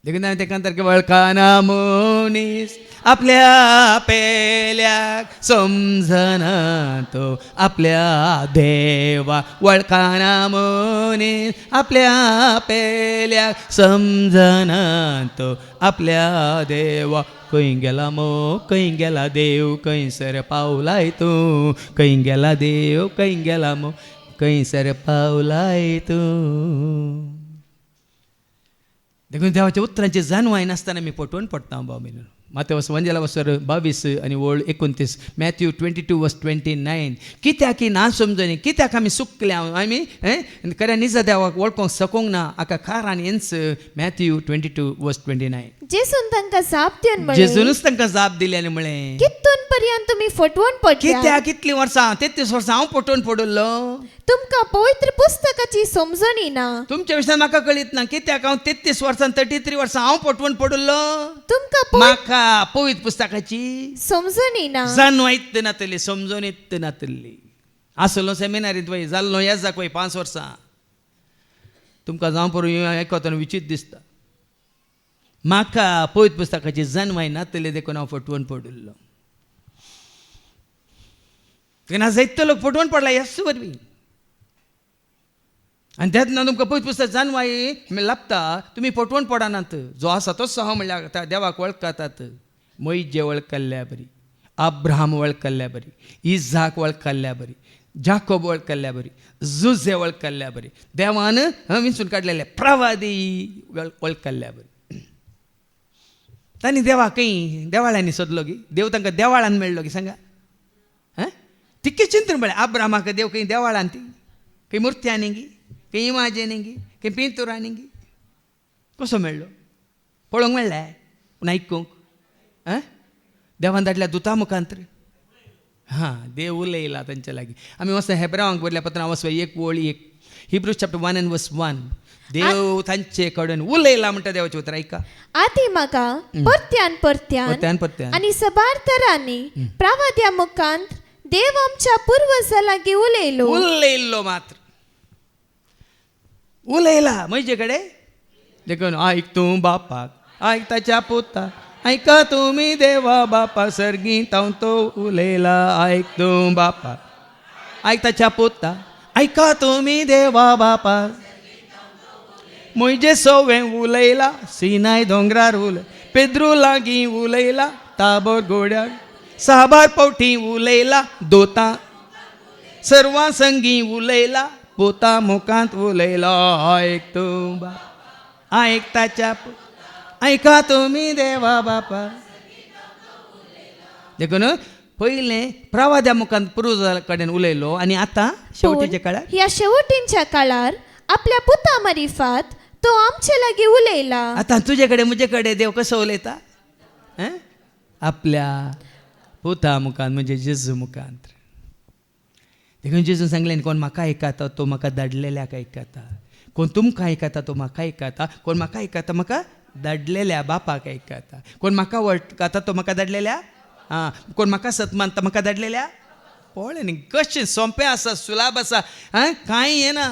देखून हांवें तेका सारकें वळखाना मनीस आपल्या पेल्याक समजना तो आपल्या देवा. वळखाना मनीस आपल्या पेल्याक समजना तो आपल्या देवा. खंय गेला मो, खंय गेला देव, खंयसर पावलाय तूं. खंय गेला देव, खंय गेला मो, खंयसर पावलाय तूं. देखून देवाच्या उतरांची जाणवाय नासतना मी पटवून पडटा बाबा. मातेवस वंजेला वसर 22 आणि वळ 29, मॅथ्यू 22:29. कित्याक की ना समजून, कित्याक आमी सुकल्या, आमी खऱ्या निजा देवाक वळखोंक सकूंक ना, हाका कारण येन्स. मॅथ्यू 22:29. जेसून तांकां जाप दिवन म्हळें, जेजूनच तांकां जाप दिली आनी म्हळें, कितून पर्यंत तुमी फटवून पडल्या? कित्याक कितलीं वर्सां? 33 वर्सां हांव पटवून पडलो. तुमकां पवित्र पुस्तकाची समजण येना. तुमच्या विशयान म्हाका कळीत ना. कित्याक हांव 33 वर्सां 33 वर्सां हांव पटवून पडलो. तुमकां म्हाका पवित्र पुस्तकाची समजण येना. जाणवायत नातली, समजून येत नातली. आसलो सेमिनारींत वय, जाल्लो येजाक वय 5 वर्सां. तुमकां जावं पडूं आयकतना विचित्र दिसता. म्हाका पवित्र पुस्तकाची जाणवाय नातली, देखून हांव फटवून पडलो. तेन्ना जायतो लोक फटवून पडला ह्याच वरवीं. आनी तेन्ना तुमकां पवित्र पुस्तक जाणवाय लाभता, तुमी फटवून पडनात. जो आसा तोच हांव म्हणल्यार देवाक वळखतात. मोइजे वळखल्या बरी, अब्राहम वळखल्या बरी, इजाक वळखल्या बरी, जाकोब वळखल्या बरी, जुजे वळखल्या बरी, देवान विंचून काडलेले प्रवादी वळखल्या बरी. तांणी देवा खंय देवाळ्यांनी सोदलो गी? देव तांकां देवाळान मेळ्ळो गी? सांगा. तितकें चिंतून पळय. अब्राहमाक देव खंय देवाळान, ती खंय मुर्त्यांनी गी, खंय इमाजेनी गी, खंय पिंतुरांनी गी? कसो मेळ्ळो? पळोवंक मेळ्ळें पूण आयकूंक देवान धाडल्या दुता मुखांतर. देव उलयला तांच्या लागीं. आमी वचना हेब्रावांक बरयल्या पत्रांत वचूया 1 Hebrews chapter 1:1. देव तांचे कडेन उलयला म्हणटा देवाचें उतर. ऐका. आती म्हाका परत्यान आनी सबार तरांनी प्रवाद्या मुखांत देव आमच्या पुर्वजां लागीं उलयलो मात्र. उलयला म्हजे कडेन. देखून आयक तूं बापाक, आयक ताच्या पुताक, ऐका तुम्ही देवा बापा सर्गीत हांव तो उलयला. आयक तूं बापाक, आयक ताच्या पुताक, ऐका तुम्ही देवा बापा मुझे सोवे उलयला सिनाय दोंगरार पेद्रू लागी उलयला ताबोर घोड्यार साबार पवठी उलयला दोता सर्वां संगी उलयला पोता मुखांत उलयला ऐक तू बाप ऐकताच्या ऐका तुम्ही देवा बापा देखून पहिले प्रवाद्या मुखांत पुरुजा कडेन उलयलो आणि आता शेवटीच्या काळात या शेवटींच्या काळार आपल्या पुता मारिफात तो आमचे लागी उलयला. आता तुझ्याकडे मुझेकडे देव कसं उलयता आपल्या पुता मुखांत म्हणजे जेजू मुखांत. देखून जेजून सांगलें कोण म्हाका ऐकता तो म्हाका धाडलेल्याक ऐकता कोण तुमकां ऐकता तो म्हाका ऐकता कोण म्हाका ऐकता म्हाका धाडलेल्या बापाक ऐकता कोण म्हाका वळखता तो म्हाका धाडलेल्या कोण म्हाका सत मानता म्हाका धाडलेल्या पळय न्ही कशें सोंपें आसा सुलाभ आसा कांय हें ना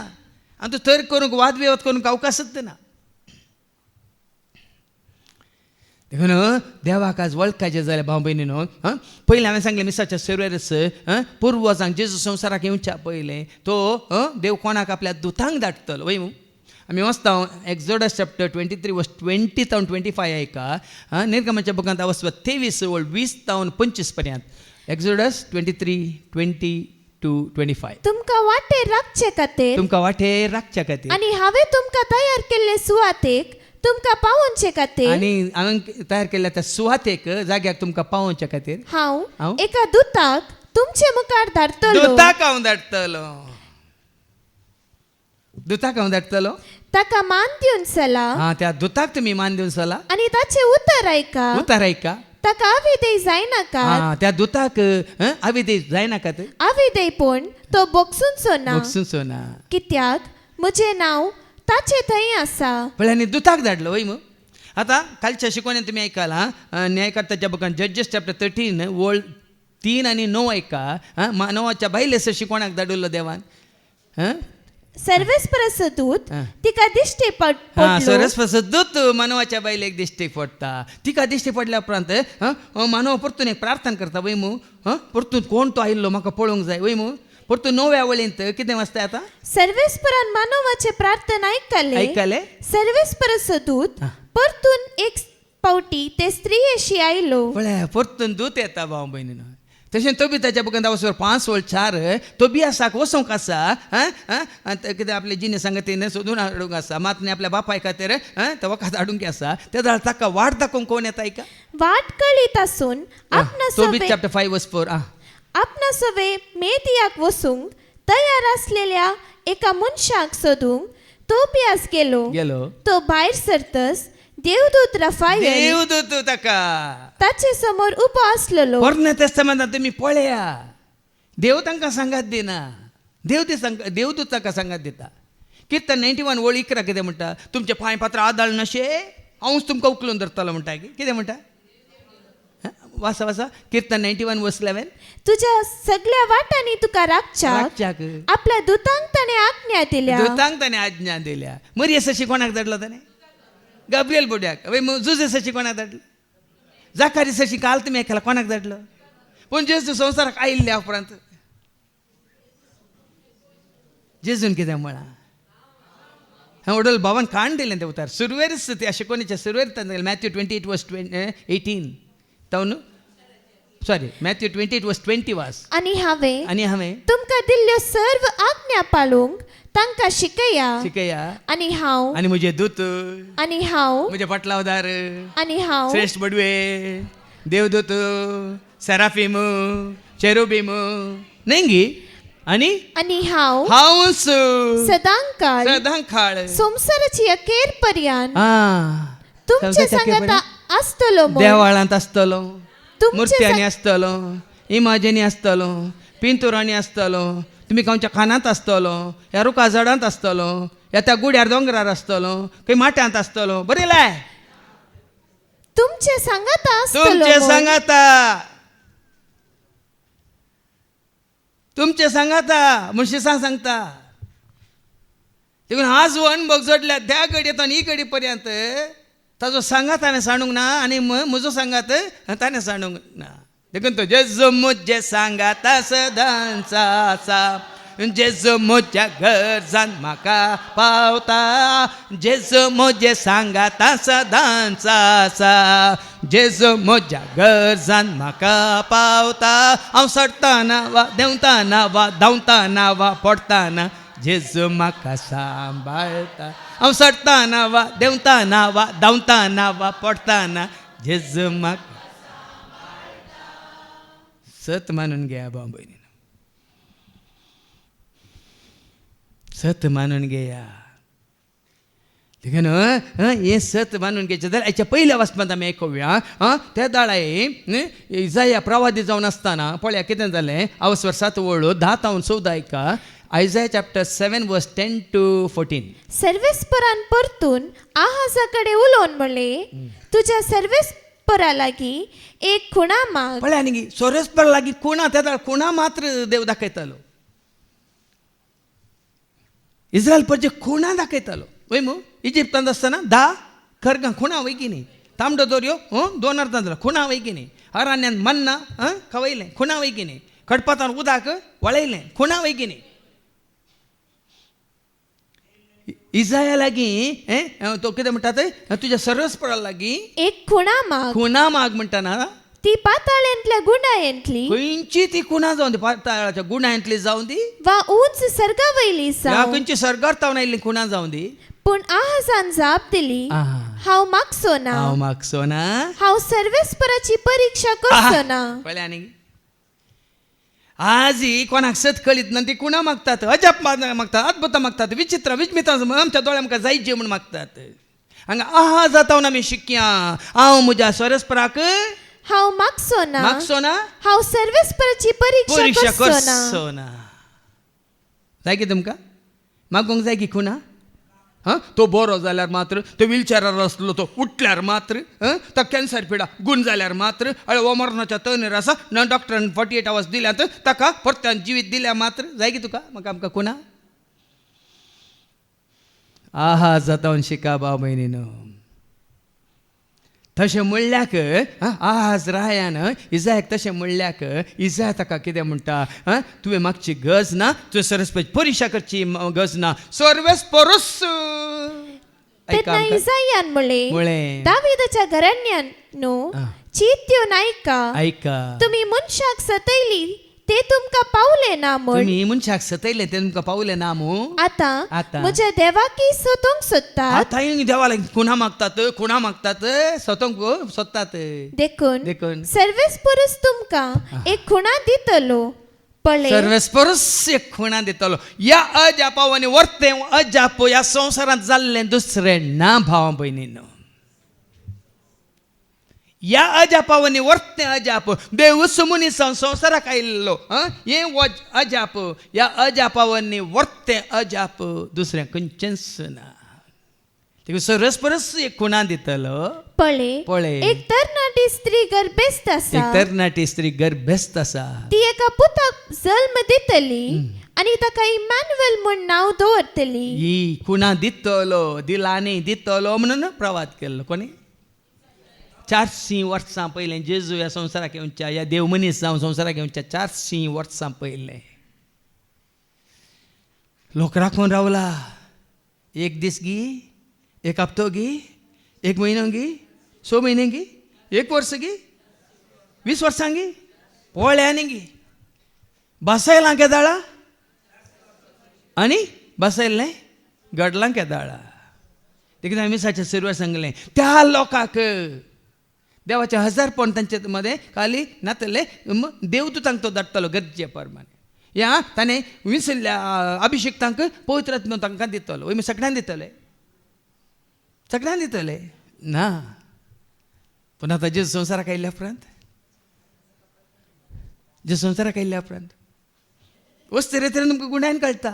आनी तूं तर करूंक वाद विवाद करूंक अवकाशच ना. देखून देवाक आज वळखायचें जाल्यार भाव भयणीनो पयलीं हांवें सांगलें मिसाच्या सुरवेरस पुर्वजांक जेजू संवसाराक येवच्या पयलें तो देव कोणाक आपल्या दुतांक धाडटलो वय आमी वचता एक्झोडस चॅप्टर 23 वर्स 20 to 25 ऐका निर्गमाच्या बुकांत वचपा 23 वळ 20 to 25 पर्यंत एक्झोडस 23:20 to 25. तुमकां वाटेर राखचे खातीर तुमकां वाटेर राखच्या खातीर आनी हांवें तुमकां तयार केल्ले सुवातेक तुमकां पावोवचे खातीर आनी हांवें तयार केल्ल्या त्या सुवातेक जाग्याक तुमकां पावोवच्या खातीर हांव एका दुताक तुमचे मुखार धाडटलो. दुताक हांव धाडटलो. दुताक हांव धाडटलो ताका मान दिवन चला. त्या दुताक तुमी मान दिवन चला आनी ताचे उतर ऐका. उतर ऐका. ताका अविधेय जायनाका. त्या दुताक अविधेय जायनाकात. अविधेयपण तो बोगसूंचो ना. बोगसूंचो ना. कित्याक म्हजें नांव ताचे थंय आसा. पण आनी दुताक धाडलो वय मग. आता कालच्या शिकवण्यात तुम्ही ऐकाला न्यायकर्त्याच्या बुकान जजेस चॅप्टर 13 वळ 3 आणि 9 ऐका मानवाच्या बायलेस शिकवण्याक धाडलो देवान. सर्वेस्परस दूत तिका दिश्टी पडलो. सर्वेस्परस दूत मानवाच्या बायलेक दिश्टी पडटा. तिका दिश्टी पडल्या उपरांत मानव परतून एक प्रार्थना करता वय मू परतून कोण तो आयिल्लो म्हाका पळोवंक जाय वय मू परतून 9व्या वळींत कितें वाचता आता सर्वेस्परान मानवाचे प्रार्थना ऐकले. सर्वेस्परस दूत परतून एक पावटी ते स्त्रियेशी आयलो. परतून दूत येता भाव भयणीनो. तशें तो बी ताच्या बुकान 5:4 तो बी आसा वचोंक आसा कितें आपले जिने सांगतीन सोदून हाडूंक आसा मात न्ही आपल्या बापाय खातीर तो वखद हाडूंक आसा त्या ताका वाट दाखोवंक कोण येता ऐका. वाट कळीत आसून तो बी चॅप्टर 5:4 आपणा सवे मेदियाक वसूंक तयार असलेल्या एका मनशाक सोदूंक तो पियास गेलो. तो भायर सरतस देवदूत रफायल ताका ताचे समोर उबो आसलेलो. पोरण्या तेस्तामेंतांत तुमी पळया देव तांकां सांगात दिना. देवदूत ताका सांगात दिता. कीर्तन 91 वळ 11 कितें म्हणटा तुमचे पांय पात्र आदाळ नशे हांवच तुमकां उखलून धरतलो म्हणटा कितें म्हणटा वासा कीर्तन 91 वर्स 11 तुझ्या सगळ्या वाटांनी तुका राखच्याक आपल्या दुतांक ताणें आज्ञा दिल्या. मरियसाची कोणाक धाडलो ताणें गब्रियल बुड्याक. जुजेसाची कोणाक धाडलो जाकारिसाची काल तुमी ऐकला कोणाक धाडलो. पूण जेजू संवसाराक आयिल्ल्या उपरांत जेजून कितें म्हळां हांव वडोल भावान काण दिलें तें उतार सुरवेरस त्या शिकवणीच्या सुरवेर मॅथ्यू 28 वर्स 18 तावन सॉरी मॅथ्यू 28 वर्स 20 वास. आनी हांवें तुमकां दिल्ल्यो सर्व आज्ञा पाळूंक तांकां शिकया. आनी म्हजे दूत आनी हांव म्हजे पटलावदार आनी हांव श्रेष्ठ बडवे देवदूत सेराफीम चेरुबीम नेंगी आनी हांव सदांकाळ संवसाराची अखेर पर्यंत तुमचे सांगता आसतलो. देवाळांत आसतलो मुर्त्यांनी आसतलो इमाजिनी आसतलो पिंतुरांनी आसतलो तुमी खंयच्या खानांत आसतलो ह्या रुखा झाडांत आसतलो ह्या त्या गुड्यार दोंगरार आसतलो खंय माट्यांत आसतलो. बरें लाय तुमचे सांगता तुमचे सांगता म्हणशी सांगता. देखून आज अणभव जोडल्या त्या घडयेतून ही घडी पर्यंत ताजो सांगात हांवें सांडूंक ना आनी म्हजो सांगात ताणें सांडूंक ना. देखून तो जेजू मुझे सांगाता सदांचा आसा जेजू म्हज्या गरजान म्हाका पावता, जेजू म्हजे सांगाता सदांच आसा, जेजू म्हज्या गरजान म्हाका पावता, हांव सडटाना वा देंवताना वा धांवताना वा पडटाना जेजू म्हाका सांबाळटा, हांव सडटाना वा देंवताना वा धांवताना वा पडटाना जेजू म्हाका सत मानून घेया भाव भयणी, सत मानून घेया. देखीन हे सत मानून घेवचें जाल्यार हेच्या पयल्या वचपांत आमी आयकुया. त्या दाळाय इसाया प्रवादी जावन आसतना पळया कितें जालें. अवस्वर 7 वळू 10 तावन 14 ऐका. आयझाया चॅप्टर 7 वर्स 10 to 14. सर्वेस्परान परतून आहाजाकडे उलोवन म्हणले, तुझ्या सर्वेस्परा लागीं एक खुणा माग. पळया न्ही सर्वेस्पर लागीं खुणा, त्या दाळ खुणा मात्र देव दाखयतालो. इस्रायल परजे खुणा दाखयतालो. वय मू इजिप्तांत आसतना 10 खरगां खुणा वयकी न्ही. तांबडो दर्यो 2 अर्थान जालो खुणा वयकी न्ही. अरण्यान मन्ना खवयलें खुणा वयकी न्ही. खडपातान उदक वळयलें खुणा वयकी न्ही. इसाया लागीं तो कितें म्हणटात, तुज्या सर्वेस्परा लागीं एक खुणा माग. खुणा माग म्हणटाना ती पाताळांतल्या गुणायंतली खंयची ती खुणा जावन दी, पाताळाच्या गुणायंतली जावन दी वा उंच सर्गा वयली जावं, खंयची सरकार तावन आयिल्ली खुणा जावन दी. पूण आहाजान जाप दिली, हांव मागचो ना, हांव मागचो ना, हांव सर्वेस्पराची परीक्षा करचो ना. कळ्ळें न्ही. आजही कोणाक सत कळीत ना ती खुणा मागतात, अजाप मागतात, अद्भुतां मागतात, विचित्र विस्मितां आमच्या दोळ्या आमकां जायचे म्हूण मागतात. हांगा आहा जातावन आमी शिकया, हांव म्हज्या सर्वेस्पराक हांव मागचो ना, हांव सर्वेस्पराची परीक्षा करचो ना. करचो ना. जाय की तुमकां मागूंक जाय की खुणा. तो बरो जाल्यार मात्र, तो व्हिलचॅरार आसलो तो उठल्यार मात्र, तो कॅन्सर पिडा गुण जाल्यार मात्र, अमरनाच्या तळणेर आसा न डॉक्टरान 48 hours दिल्यात ताका परत्यान जिवीत दिल्या मात्र जाय की तुका म्हाका आमकां खुणा. आहा जातावन शिका भाव भयणीनो. तशें म्हणल्याक आज रायान इसायाक तशें म्हणल्याक इसाया ताका कितें म्हणटा, तुवें मागची गरज ना, तुवें सर्वेस्पराची परीक्षा करची गरज ना, सर्वेस्परूच. तेन्ना इसायान म्हणलें, दाविदाच्या घराण्यांनो चिंत्योन ऐका, तुमी मनशाक सतयली ते तुमकां पावले ना म्हण. तुमी मनशाक सतयले ते तुमकां पावले ना मू. आतां म्हज्या देवाकी सोदूंक सोदतात. आतां देवाला खुणा मागतात सोदूंक सोदतात. देखून सर्वेस्परूच तुमकां एक खुणा दितलो. सर्वेस्परूच एक खुणा दितलो. या अजापावानी वर्ते अजाप ह्या संवसारांत जाल्लें दुसरें ना भाव भयणीनो. या अजापावानी वर्ते अजाप देव मनीस संवसाराक आयिल्लो हे अजाप, या अजापावानी वर्ते अजाप दुसरें खंयचेंच ना. देखून सर्वेस्परूच एक खुणा दितलो. पळय एक तरणाटी स्त्री गर्भेस्त आसा. एक तरणाटी स्त्री गर्भेस्त आसा. ती एका पुताक जल्म दितली आनी ताका इमॅन्युएल म्हूण नांव दवरतली. ही खुणा दितलो, दिलानी दितलो म्हणून प्रवाद केल्लो. कोणी 400 वर्सां पयलें जेजू ह्या संवसाराक येवच्या, ह्या देव मनीस जावन संवसाराक येवच्या 400 वर्सां पयलें लोक राखून रावला. एक दीस गी, एक हप्तो गी, एक म्हयनो गी, 6 म्हयने गी, 1 वर्स गी, 20 वर्सां गी, पोळ्यांनी गी, बसयलां केदाळा आनी बसयल्लें गडलां केदाळा. देखीक हांवें मिसाच्या सुरवात सांगलें त्या लोकांक देवाचे 1000 तांचे मध्ये खाली नातले देवदूतांक तो धाडटलो गरजे प्रमाणे. या ताणें विसरल्या अभिषेक्तांक पवित्र आत्मा तांकां दितलो. सगळ्यांक दितले ना. पूण आतां जे संवसाराक आयिल्ल्या उपरांत वस्त तरेतरेन तुमकां गुणायन कळटा.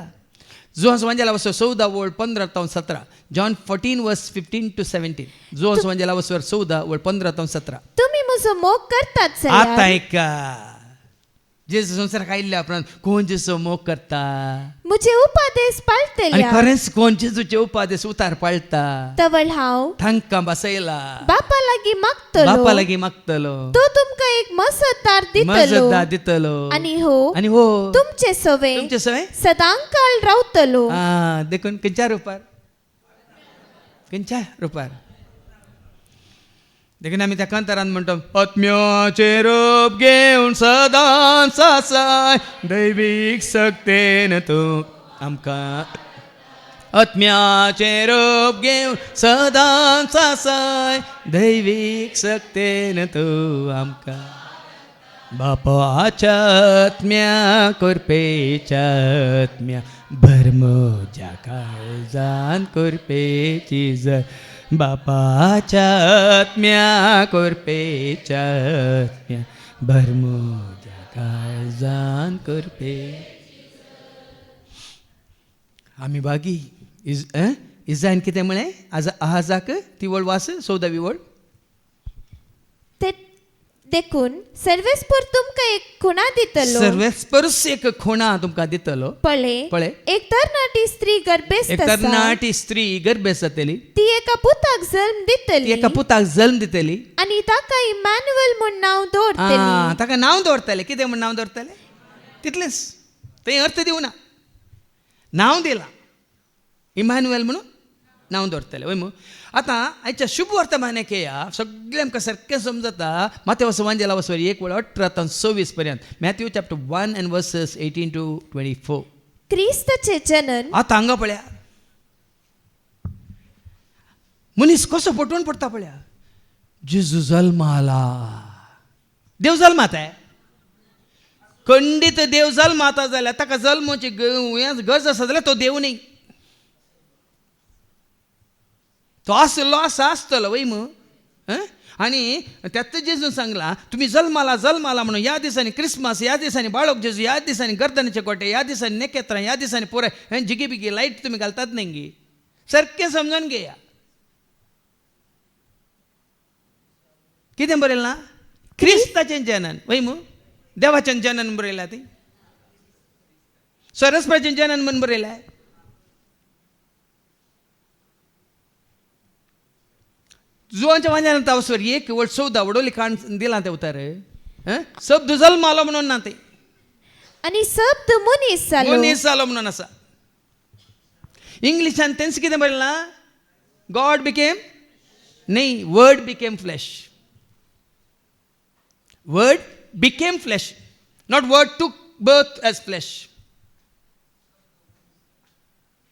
जोहांस वांजेला वचो 14 वळ 15 तावन 17. जॉन 14 वर्स 15 to 17. जोहांस वांजेला वचो 14 वळ 15 तावन 17. तुमी म्हजो मोग करतात आतां ऐका. जेजू संवसाराक आयिल्ल्या उपरांत कोण जेजूचो मोग करता मुझे उपादेश आनी पाळटल्या खरेंच कोण जेजूचे उपादेश उतार पाळटा तवळ हांव तांकां बसयला बापा लागीं मागतलो बापा लागीं मागतलो तो तुमकां एक मसतदार दितलो मजतदार दितलो आनी आनी हो तुमचे सवे तुमचे सवय सदांकाळ रावतलो देखून खंयच्या रुपार खंयच्या रुपार देखून आमी त्या कांतारान म्हणटा आत्म्याचे रूप घेवन सदां सासाय दैवीक सक्तेन तूं आमकां आत्म्याचे रूप घेवन सदां सासाय दैवीक सक्तेन तूं आमकां बापाच्या आत्म्या कोरपेच्या आत्म्या भर म्हज्या काळजान कोरपेची जर बापाच्या आत्म्या कोरपेच्या आत्म्या भर म्हज्या काळजान कोरपे आमी बागी इजायन कितें म्हळें आहाजाक ती वळ वास 14वी वळ ते देखून सर्वेस्पर तुमकां एक खुणा दितलो सर्वेस्परस एक खुणा तुमकां दितलो पळे एक तरणाटी स्त्री गर्भेस्त एक तरणाटी स्त्री गर्भेस्त जातली ती एका पुताक जल्म दितली एका पुताक जल्म दितली आनी ताका इमॅन्युएल म्हूण नांव दवरतली ताका नांव दवरतले कितें म्हूण नांव दवरतले तितलेंच थंय अर्थ दिवना नांव दिलां इमॅन्युएल म्हणून नांव दवरतले वय आतां आयच्या शुभ वर्तमानाक येया सगळें आमकां सारकें समजता माथेवस वांजेला वचोर 1:18 ते 26 पर्यंत Matthew chapter 1 and verses 18 to 24 क्रिस्ताचे जनन आतां हांगा पळया मनीस कसो पटवून पडटा पळया जेजू जल्माला देव जल्मात आहे खंडीत देव जल्माता जाल्यार ताका जल्माची गरज आसा जाल्यार तो देव न्ही तो आसलो आसा आसतलो वय आनी त्यात जेजून सांगला तुम्ही जल्माला म्हणून ह्या दिसांनी क्रिसमस ह्या दिसांनी बाळक जेजू ह्या दिसांनी गर्दनाचे गोटे ह्या दिसांनी नेकेत्रां ह्या दिसांनी पुराय जिगी बिगी लायट तुम्ही घालतात न्ही सारकें समजून घेया कितें बरयलें ना क्रिस्ताचें जनन वय देवाचें जनन बरयलां ती सरस्वतीचें जनन म्हणून बरयलां जुवांच्या वांज्यान वचोर 1:14 वडोली काण दिलां ते उतार शब्द जल्मालो म्हणून ना ते आनी शब्द मनीस जालो म्हणून आसा इंग्लिशान तेंच कितें बरयलां गॉड बिकेम न्ही word became flash word became flash not word टूक बर्थ एज फ्लॅश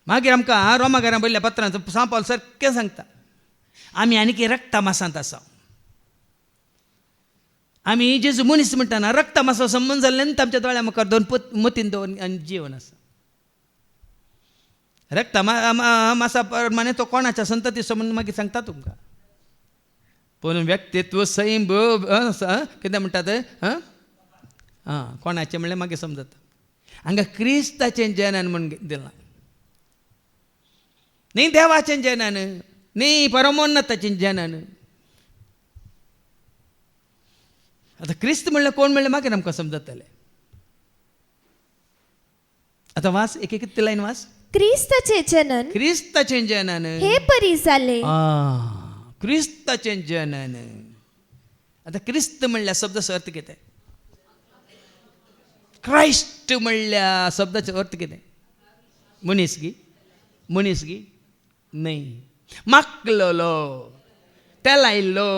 मागीर आमकां रोमाकारां बरयल्ल्या पत्रांत सांग पावल सारकें सांगता आमी आनीक रक्ता मासांत आसा आमी जेजू मनीस म्हणटाना रक्ता मासो संबंद जाल्ले आमच्या दोळ्या मुखार दोन मतीन दवरून जीवन आसा रक्ता मासा प्रमाणे तो कोणाच्या संतती संबंद मागीर सांगता तुमकां पूण व्यक्तित्व सैम कितें म्हणटात कोणाचें म्हणल्यार मागीर समजता हांगा क्रिस्ताचें जनन म्हूण दिलां न्ही देवाचें जनन न्ही परमोन्नताचें जनन आतां क्रिस्त म्हणल्यार कोण म्हणल्यार मागीर आमकां समजतलें आतां वास एक एक लायन वास क्रिस्ताचें जनन हे परी जालें क्रिस्ताचें जनन आतां क्रिस्त म्हणल्यार शब्दाचो अर्थ कितें क्रायस्ट म्हणल्यार शब्दाचो अर्थ कितें मनीस गी न्ही मागलेलो तेलायल्लो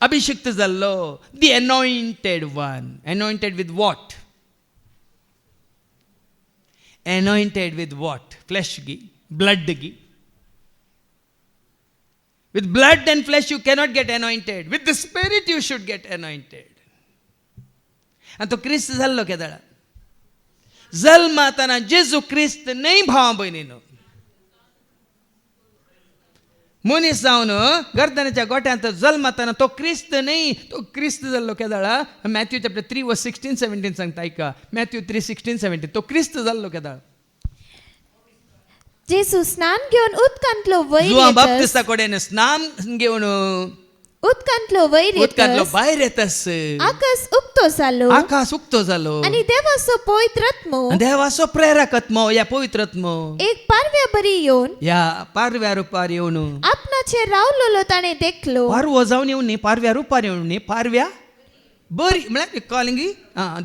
अभिषिक्त जाल्लो the anointed one anointed with what anointed with what flesh गी ब्लड गी with blood and flesh you cannot get anointed with the spirit you should get anointed and तो क्रिस्त जाल्लो केदळा जल्मातना जेजू क्रिस्त नाही भावा भयणीनो मनीस जावन गर्दनाच्या गोठ्यांत जल्मातना तो क्रिस्त नाही तो क्रिस्त जाल्लो केदळा मॅथ्यू चॅप्टर 3 वर्स 16-17 सांगता ऐका मॅथ्यू 3:16-17 तो क्रिस्त जाल्लो केदळा जेजू स्नान घेवन उदकांतलो वयर जुआ बाप्तिस्ता कडेन स्नान घेवन उदकांतलो वयर उदकांतलो येतस भायर येतस आकाश उक्तो जालो आकाश उक्तो जालो आणि देवाचो पवित्रात्मो देवाचो प्रेरकत्मो या पवित्रत्मो एक पारव्या बरी येवन या पारव्या रुपार येवन आपणाचेर रावलोलो ताणे देखलो पारवो जावन येवन न्ही पारव्या रुपार येवन न्ही पारव्या बरी म्हळ्यार कॉलिंग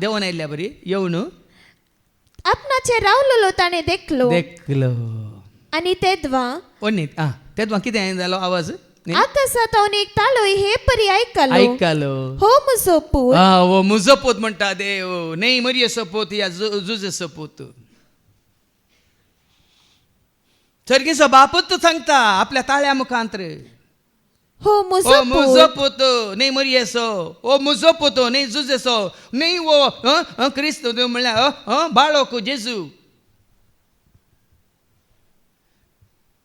देवन आयल्या बरी येवन आपणाचेर रावलोलो ताणे देखलो देखलो आणि तेदवा न्ही तेदवा कितें जालो आवाज आकाशात एक ताळो हे परी ऐकलो ऐकलो हो म्हजो पूत वो म्हजो पूत म्हणटा देव न्ही मरियेचो पूत या जुजेचो पूत सर्गीचो बापूच सांगता आपल्या ताळ्या मुखांत हो म्हजो म्हजो पूत न्ही मरियेचो ओ म्हजो पूत न्ही जुजेचो न्ही वो क्रिस्त म्हणल्यार बाळक जेजू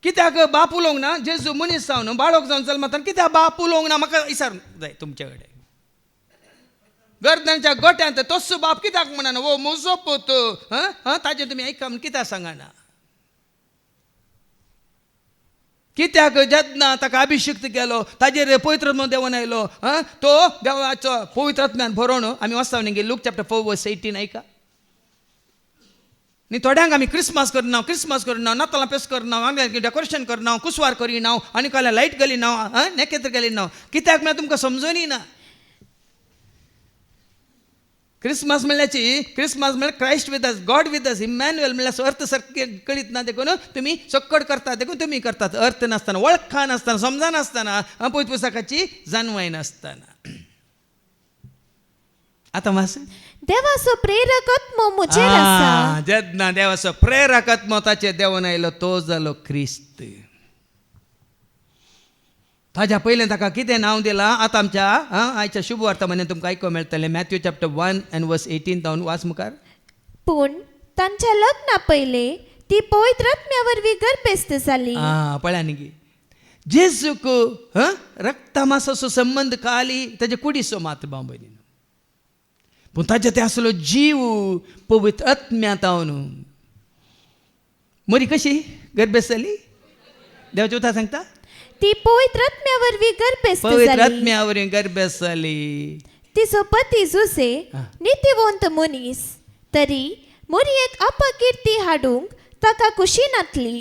कित्याक बाप उलोवंक ना जेजू मनीस जावन बाळक जावन जल्मात कित्याक बाप उलोवंक ना म्हाका विचारूंक जाय तुमचे कडेन गर्दनाच्या गोट्यांत तस्सो बाप कित्याक म्हणना वो म्हजो पूत ताजें तुमी आयका म्हण कित्याक सांगना कित्याक जेन्ना ताका अभिषेक केलो ताजेर पवित्र देवन आयलो तो देवाचो पवित्रात्म्यान भरोवन आमी वाचता न्ही लूक चॅप्टर 4 वर्स 18 आयका न्ही थोड्यांक आमी क्रिस्मस करना नातालां पेस करना डेकोरेशन करना कुसवार करिना आनी काय लायट घालिना नेकेत्र घालिना कित्याक म्हळ्यार तुमकां समजून येना क्रिस्मस म्हळ्यार Christ with us God with us Emmanuel म्हळ्यार अर्थ सारकें कळीत ना देखून तुमी चक्कड करतात देखून तुमी करतात अर्थ नासतना वळखा नासतना समजा नासतना पवित्र पुस्तकाची जाणवाय नासतना आतां मास देवाचो प्रेरकत्मो मुजेर आसा जेन्ना देवाचो प्रेरकत्मो ताचेर देवन आयलो तो जालो क्रिस्त ताज्या पयलें ताका कितें नांव दिलां आतां आमच्या आयच्या शुभ वर्तमानांत तुमकां आयको मेळटलें मॅथ्यू चॅप्टर 1 and verse 18 जावन वाच मुखार पूण तांच्या लग्ना पयले ती पवित्रात्म्या वरवीं गर्भस्थ जाली पळया न्ही जेजूक रक्तामासाचो संबंध काली ताजे कुडीचो मात बांबयली पूण ताचे ते आसलो जीव पवित्र आत्म्यांत तावन मरी कशी गर्भस्थ जाली देवाचें उतर सांगता ती पवित्रात्म्या वरवीं गर्भस्थ पवित्र जाली आत्म्या वरवीं गर्भस्थ जाली तिचो पती जुसे नित्यवंत मनीस तरी मोरयेक अपकीर्ती हाडूंक ताका कुशीनातली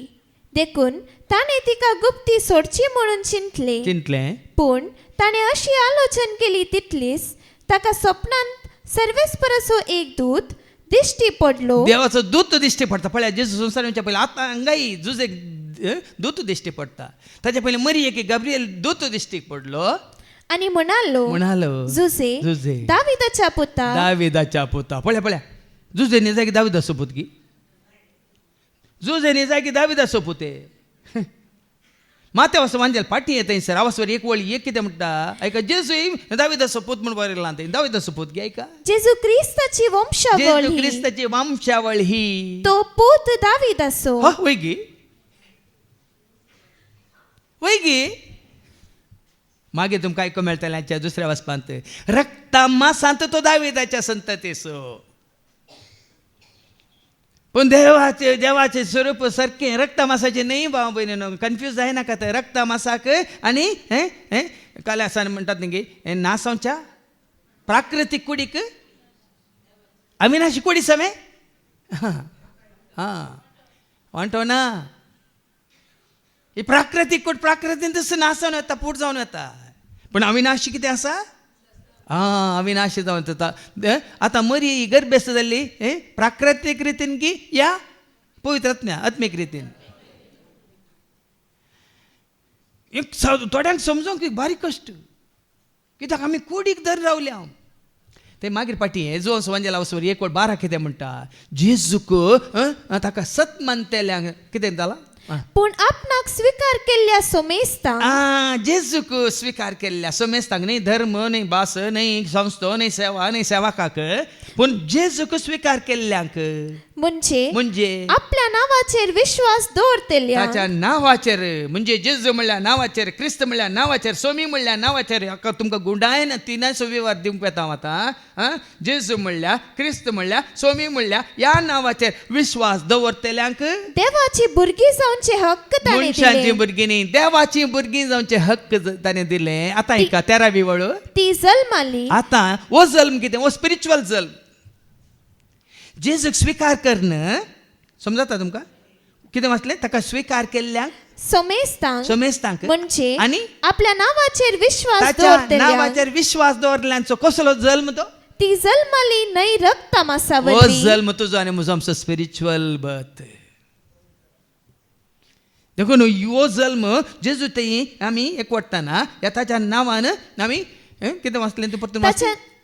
देखून ताणें तिका गुप्ती सोडची म्हणून चिंतलें पूण ताणें अशी आलोचन केली तितलीच ताका स्वप्नांत सर्वेस्पराचो एक दूत दिश्टी पडलो देवाचो दूत दिश्टी पडटा पळया जेजू संवसार येवच्या पयलीं आतां हांगाय जुजेक दूत दिश्टी पडटा ताचे पयलीं मरियेक गब्रिएल दूत दिश्टी पडलो आनी म्हणालो जुजे दाविदाच्या पुता पळया जुजे न्ही जाय की दाविदाचो पूत की जुजे न्ही जाय की दाविदाचो पुते माते वचो वांजेल पाटी येता सर आवाजवर एक वळी एक कितें म्हणटा ऐका जेजू दाविदाचो पूत म्हण बरयला दाविदाचो पूत गे ऐका जेजू क्रिस्ताची वंशावळ ही तो पूत दाविदाचो वय गे मागीर तुमकां आयको मेळटलें आजच्या दुसऱ्या वचपांत रक्ता मासांत तो दाविदाच्या संततेचो पूण देवाचे स्वरूप सारकें रक्ता मासाचें न्ही भाव भयणीनो कन्फ्यूज जायनाका ते रक्ता मासाक आनी काल्या सान म्हणटात न्ही नासांवच्या प्राकृतीक कुडीक अविनाशी कुडी समे वांटो ना ही प्राकृतीक कूड प्राकृतीन तसं नासावन येता पूट जावन येता पूण अविनाशी कितें आसा अविनाशी जावन येता आतां मरी गर्भस्थ जाल्ली प्राकृतीक रितीन की या पवित्रात्म्या आत्मीक रितीन एक थोड्यांक समजूंक एक बारीक कश्ट कित्याक आमी कुडीक धर रावल्या ते मागीर पाटी जो वंजेला वचोर एक वट 12 कितें म्हणटा जेजूक ताका सत मानतेल्यांक कितें जाला पूण आपणाक स्वीकार केल्ल्या सोमेस्तांक जेजूक स्वीकार केल्ल्या सोमेस्तांक न्ही धर्म न्ही भास न्ही संस्थो न्ही सेवा न्ही सेवाकाक पूण जेजूक स्वीकार केल्ल्यांक म्हणजे आपल्या नावाचेर विश्वास दवरतल्या, ताच्या नावाचेर, म्हणजे जेजू म्हणल्या नावाचेर, क्रिस्त म्हणल्या नावाचेर, सोमी म्हणल्या नावाचेर. हाका तुमकां गुंडायन तिनाय सुविवार दिवंक येता आतां. जेजू म्हणल्या, क्रिस्त म्हणल्या, सोमी म्हणल्या ह्या नावाचेर विश्वास दवरतल्यांक देवाची भुरगीं जावचे हक्क ताणें मनशांची दिले. भुरगीं न्ही, देवाची भुरगीं जावचे हक्क ताणें दिले. आतां ऐका 13वी वळू. ती जल्माली. आतां हो जल्म कितें, हो स्पिरिच्युअल जल्म. जेजूक स्विकार करणं समजता तुमकां कितें वाचलें, ताका स्विकार केल्ल्यांक सोमेस्तांक म्हणजे आनी आपल्या नावाचेर विश्वास ताच्या दवरतल्या, नावाचेर विश्वास दवरल्यांचो कसलो जल्म तो. ती जल्माली न्हय रक्त हो मांसावरवी. जल्म तुजो आनी म्हजो आमचो स्पिरिच्युअल बर्थ. देखून हो जल्म जेजू थंय आमी एकवटताना ताच्या नांवान आमी कितें वाचलें तें परतून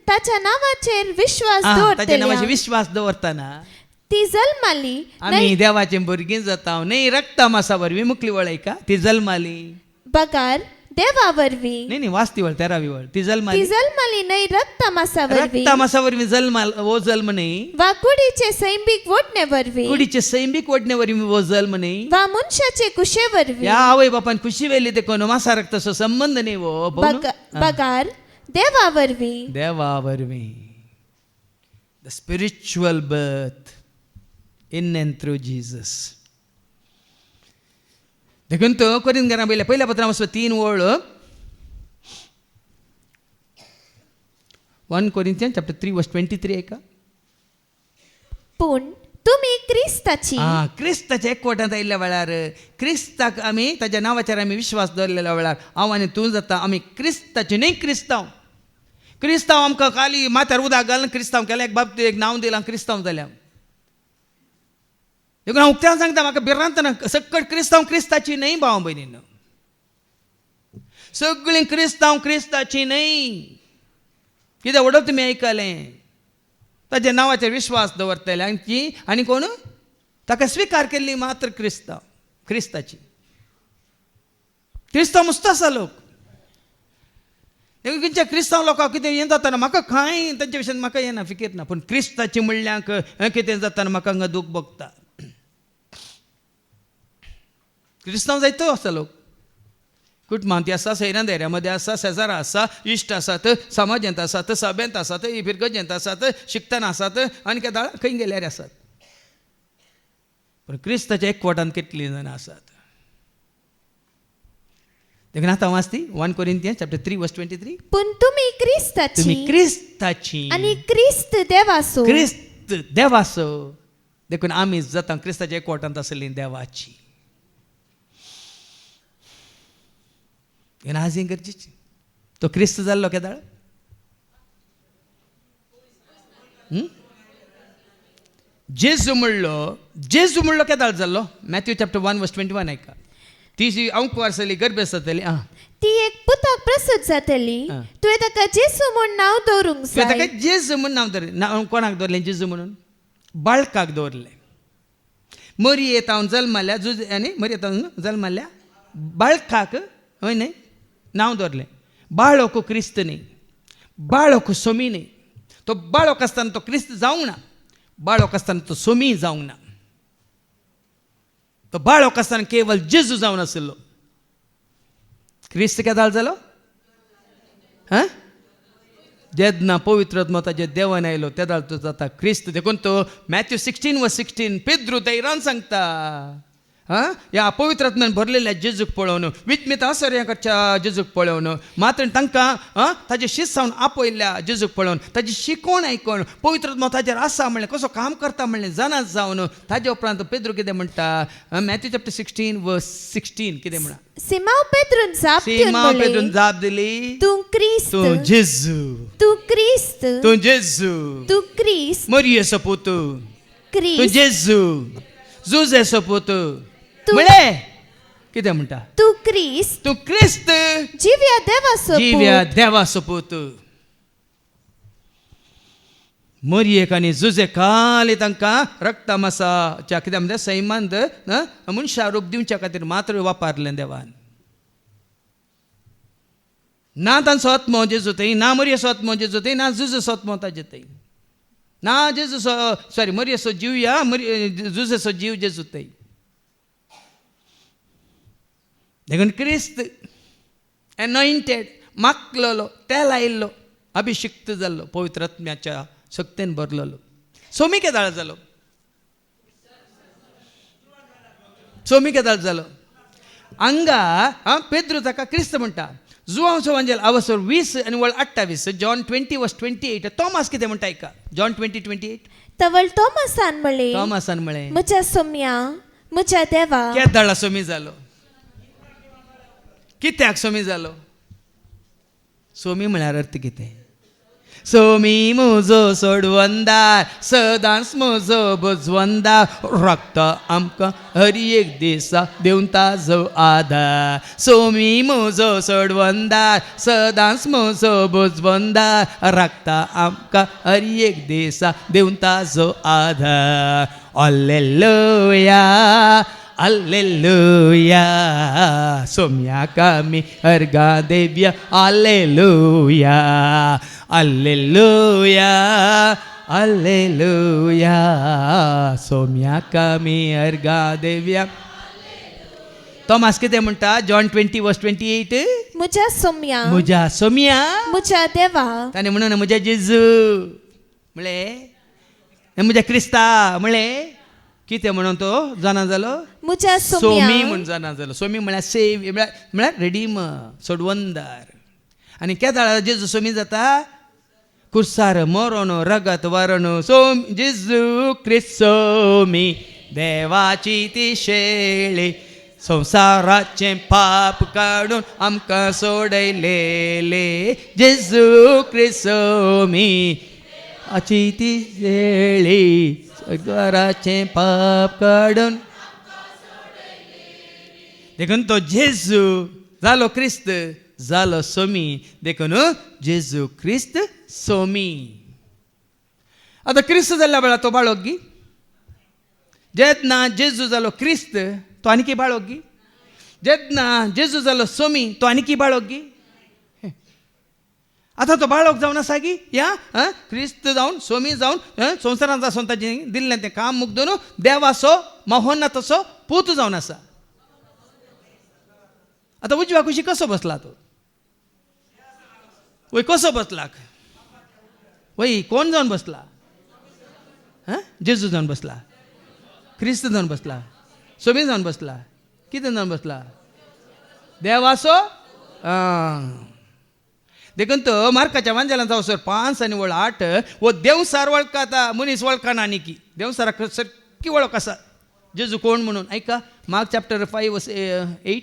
ताच्या नावाचेर विश्वास ताच्या दवरतल्या, नांवाचेर विश्वास दवरताना ती जल्माली आमी देवाचें भुरगीं जाता. न्हय रक्ता मासा वरवीं मुखली वळयका. ती जल्माली बगार देवा वरवीं. न्ही वाचती वळ 13वी वळ. ती जल्माली न्हय रक्त मांसावरवी. रक्ता मासा वरवीं जल्माल हो जल्म न्ही. वा कुडीचे सैमीक वडणे वरवीं. कुडीचे सैमीक वडणे वरवीं हो जल्म न्ही. वा मनशाचे कुशे वरवीं. ह्या आवय बापान खुशी वेली ते कोण मासा रक्ताचो संबंध न्ही हो. बगार देवा वरवीं. देवा वरवीं. The spiritual birth in and through Jesus. देखून तो कोरिंथीयांक बरयल्या पहिल्या पत्रांत 3 वळ 1 Corinthians chapter 3 verse 23 ऐका. पूण तुमी क्रिस्ताची. क्रिस्ताच्या एकवटांत आयिल्ल्या वेळार क्रिस्ताक आमी ताच्या नांवाचेर आमी विश्वास दवरलेल्या वेळार हांव आनी तूं जाता आमी क्रिस्ताची न्ही क्रिस्तांव. क्रिस्तांव आमकां खाली माथ्यार उदक घालून क्रिस्तांव केलें. एक बाबतींत एक नांव दिलां क्रिस्तांव जाल्या. देखून हांव उक्त्यान सांगता म्हाका भिरांतना सकट क्रिस्तांव क्रिस्ताची न्हय भाव भयणीनो. सगळीं क्रिस्तांव क्रिस्ताची न्हय. कितें व्हडलो तुमी आयकलें. ताच्या नांवाचेर विश्वास दवरतल्यांची आनी कोण ताका स्विकार केल्ली मात्र क्रिस्ताची. क्रिस्तांव मस्त आसा लोक. खंयच्या क्रिस्तांव लोकांक कितें हें जाताना म्हाका कांय तांचे विशयान म्हाका येना फिकीर ना. पूण क्रिस्ताची म्हणल्यांक कितें जाताना म्हाका हांगा दूख भोगता. क्रिस्तांव जायतो आसा लोक. कुटुंबांत आसा, सैरांदेऱ्या मदें आसा, शेजारा आसा, इश्ट आसात, समाजांत आसात, सभेंत आसात, इफिरगजेंत आसात, शिकतना आसात आनी केदाळ खंय गेल्यार आसात. पूण क्रिस्ताच्या एकवटांत कितलीं जाणां आसात. देखून आतां वाचती 1 Corinthians chapter 3 verse 23. पूण तुमी क्रिस्ताची आनी क्रिस्त देवाचो. क्रिस्त देवाचो. देखून आमी जाता क्रिस्ताच्या एकवटांत आसलीं देवाची. आज हें गरजेचें. तो क्रिस्त जाल्लो केदाळ. जेजू म्हणलो केदाळ जाल्लो. मॅथ्यू चॅप्टर 1 verse 21 ऐका. ती अंक वर्साली गर्भेस्त जातली. ती एक पुताक प्रसूत जातली. तुवें ताका जेजू म्हूण नांव दवरूंक जाय. ताका जेजू म्हूण नांव दवरलें. नांव कोणाक दवरलें जेजू म्हणून. बाळकाक दवरलें. मरियेंत हांव जल्माल्या आनी मरियेंत हांव जल्माल्या बाळकाक हय न्हय नांव दवरलें. बाळक क्रिस्त न्ही. बाळक सोमी न्ही. तो बाळक आसतना तो क्रिस्त जावंक ना. बाळक आसतना तो सोमी जावंक ना. तो बाळक आसतना केवळ जेजू जावन आसलो. क्रिस्त केदाळ जालो. जेन्ना पवित्र आत्मा ताचे देवान आयलो तेदाळ तो जाता क्रिस्त. देखून तो मॅथ्यू 16 verse 16 पेद्रू धैर्यान सांगता. ह्या पवित्र आत्म्यान भरलेल्या जेजूक पळोवन विचमित आश्चर्याच्या जेजूक पळोवन मात्र तांकां ताजे शीस जावन आपयल्ल्या जेजूक पळोवन ताजी शिकोवण आयकून पवित्र आत्मा ताजेर आसा म्हणलें कसो काम करता म्हणलें जाणा जावन ताजे उपरांत पेद्रू कितें म्हणटा. मॅथ्यू चॅप्टर 16 verse 16 कितें म्हणा. सिमोन पेद्रून जाप दिली. तूं क्रिस्त. तूं जेजू. तूं क्रिस्त. तूं जेजू. तूं क्रिस्त. मरियेचो पुतू. क्रिस्त. तूं जेजू. जुजेचो पुतू. म्हळें कितें म्हणटा. तूं क्रिस्त. तूं क्रिस्त. जिव्या देवाचो पूत. मरियेक आनी जुजेक खाली तांकां रक्ता मासाच्या कितें म्हणटा सैमांत मनशा रूप दिवच्या खातीर मात्र वापरलें देवान. ना तांचो आत्मो जेजू थंय, ना मरियेचो आत्मो जेजू थंय, ना जुजेचो आत्मो ताजे थंय. ना जेजू सॉरी मरी असो जीव या जुज असो जीव जेजू तई देखून क्रिस्त एनॉइंटेड मागलेलो तेल आयिल्लो अभिषिक्त जाल्लो पवित्र आत्म्याच्या शक्तीन भरलेलो सोमी केदाळ जालो सोमी केदाळ जालो हांगा पेद्रू ताका क्रिस्त म्हणटा जुवांचो वांजेल आवसोर 20 आनी वळ 28 जॉन 20:28 तोमास कितें म्हणटा ऐका जॉन 20:28 तवळ तोमासान म्हळे म्हज्या सोम्या म्हज्या देवा केदाळा सोमी जालो कित्याक सोमी जालो सोमी म्हळ्यार अर्थ कितें सोमी म्हजो सोडवंदार सदांच म्हजो बुजवंदार रक्त आमकां हर एक दिसा देऊन ताजो आधार सोमी म्हजो सोडवंदार सदांच म्हजो बुजवंदार रक्त आमकां हर एक दिसा देऊन ताजो आधार हालेलुया हालेलुया सोम्याक आमी अर्घा देवया हालेलुया हालेलुया हालेलुया सोम्याक आमी अर्घा देवया तोमास कितें म्हणटा जॉन 20:28 म्हज्या सोम्या म्हज्या देवा ताणें म्हणून म्हज्या जेजू म्हळे म्हज्या क्रिस्ता म्हळे कितें म्हणून तो जाणा जालो म्हज्या सोमी म्हूण जाणा जालो सोमी म्हळ्यार सेव म्हळ्यार रेडीमर सोडवंदार आनी केदाळ जेजू सोमी जाता कुर्सार मरण रगत वरण सोम जेजू क्रिस्त सोमी देवाची ती शेळी संसाराचें पाप काडून आमकां सोडयलेले जेजू क्रिस्त सोमी आची ती शेळी घराचें पाप काडून देखून तो जेजू जालो क्रिस्त जालो सोमी देखून जेजू क्रिस्त सोमी आतां क्रिस्त जाल्ल्या वेळार तो बाळोक गी जेन्ना जेजू जालो क्रिस्त तो आनीकी बाळोक गी जेन्ना जेजू जालो सोमी तो आनीकी बाळोक गी आतां तो बाळोक जावन आसा गी या क्रिस्त जावन सोमी जावन संवसारांत आसून ताजें दिल्लें तें काम मुग्दून देवाचो महोन्नताचो पूत जावन आसा आतां उजव्या कुशी कसो बसला तो वय कसो बसला वय कोण जावन बसला जेजू जावन बसला क्रिस्त जावन बसला सोमी जावन बसला कितें जावन बसला देवाचो देखून तो मार्काच्या वांजेलांत जावसर 5 आनी वळ 8 वो देवसार वळखता मनीस वळखना आनीकी देवसाराक सारकी वळख आसा जेजू कोण म्हणून ऐका मार्क चॅप्टर 5:8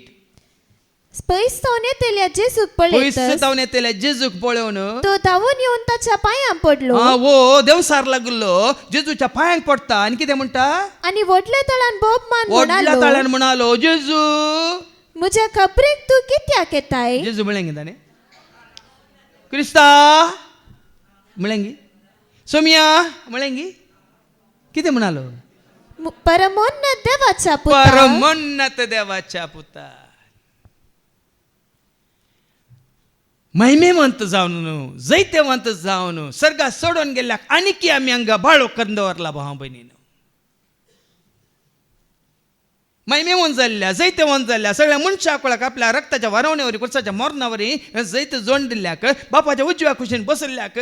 पयस जावन येतेल्या जेजूक पळोवन तो धांवून येवन ताच्या पांयां पडलो वो देवसार लागलो जेजूच्या पांयांक पडटा आनी कितें म्हणटा आनी व्हडल्या तळ्यान बोब म्हणालो जेजू म्हज्या खबरेक तूं कित्याक येताय जेजू म्हळें ताणें क्रिस्ता म्हळेंगी सोमिया म्हळेंगी कितें म्हणालो परमोन्नत देवाच्या पुता महिमेवंत जावन जैतेवंत जावन सर्गात सोडून गेल्याक आनीकी आमी हांगा बाळो करून दवरला भाव भयणीन महिमेवंत जाल्ल्या जैतेवंत जाल्ल्या सगळ्या मनशाक आपल्या रक्ताच्या वारवण्यावरी कुर्साच्या मोरणावरी जैत जोड दिल्ल्याक बापाच्या उजव्या कुशीन बसल्ल्याक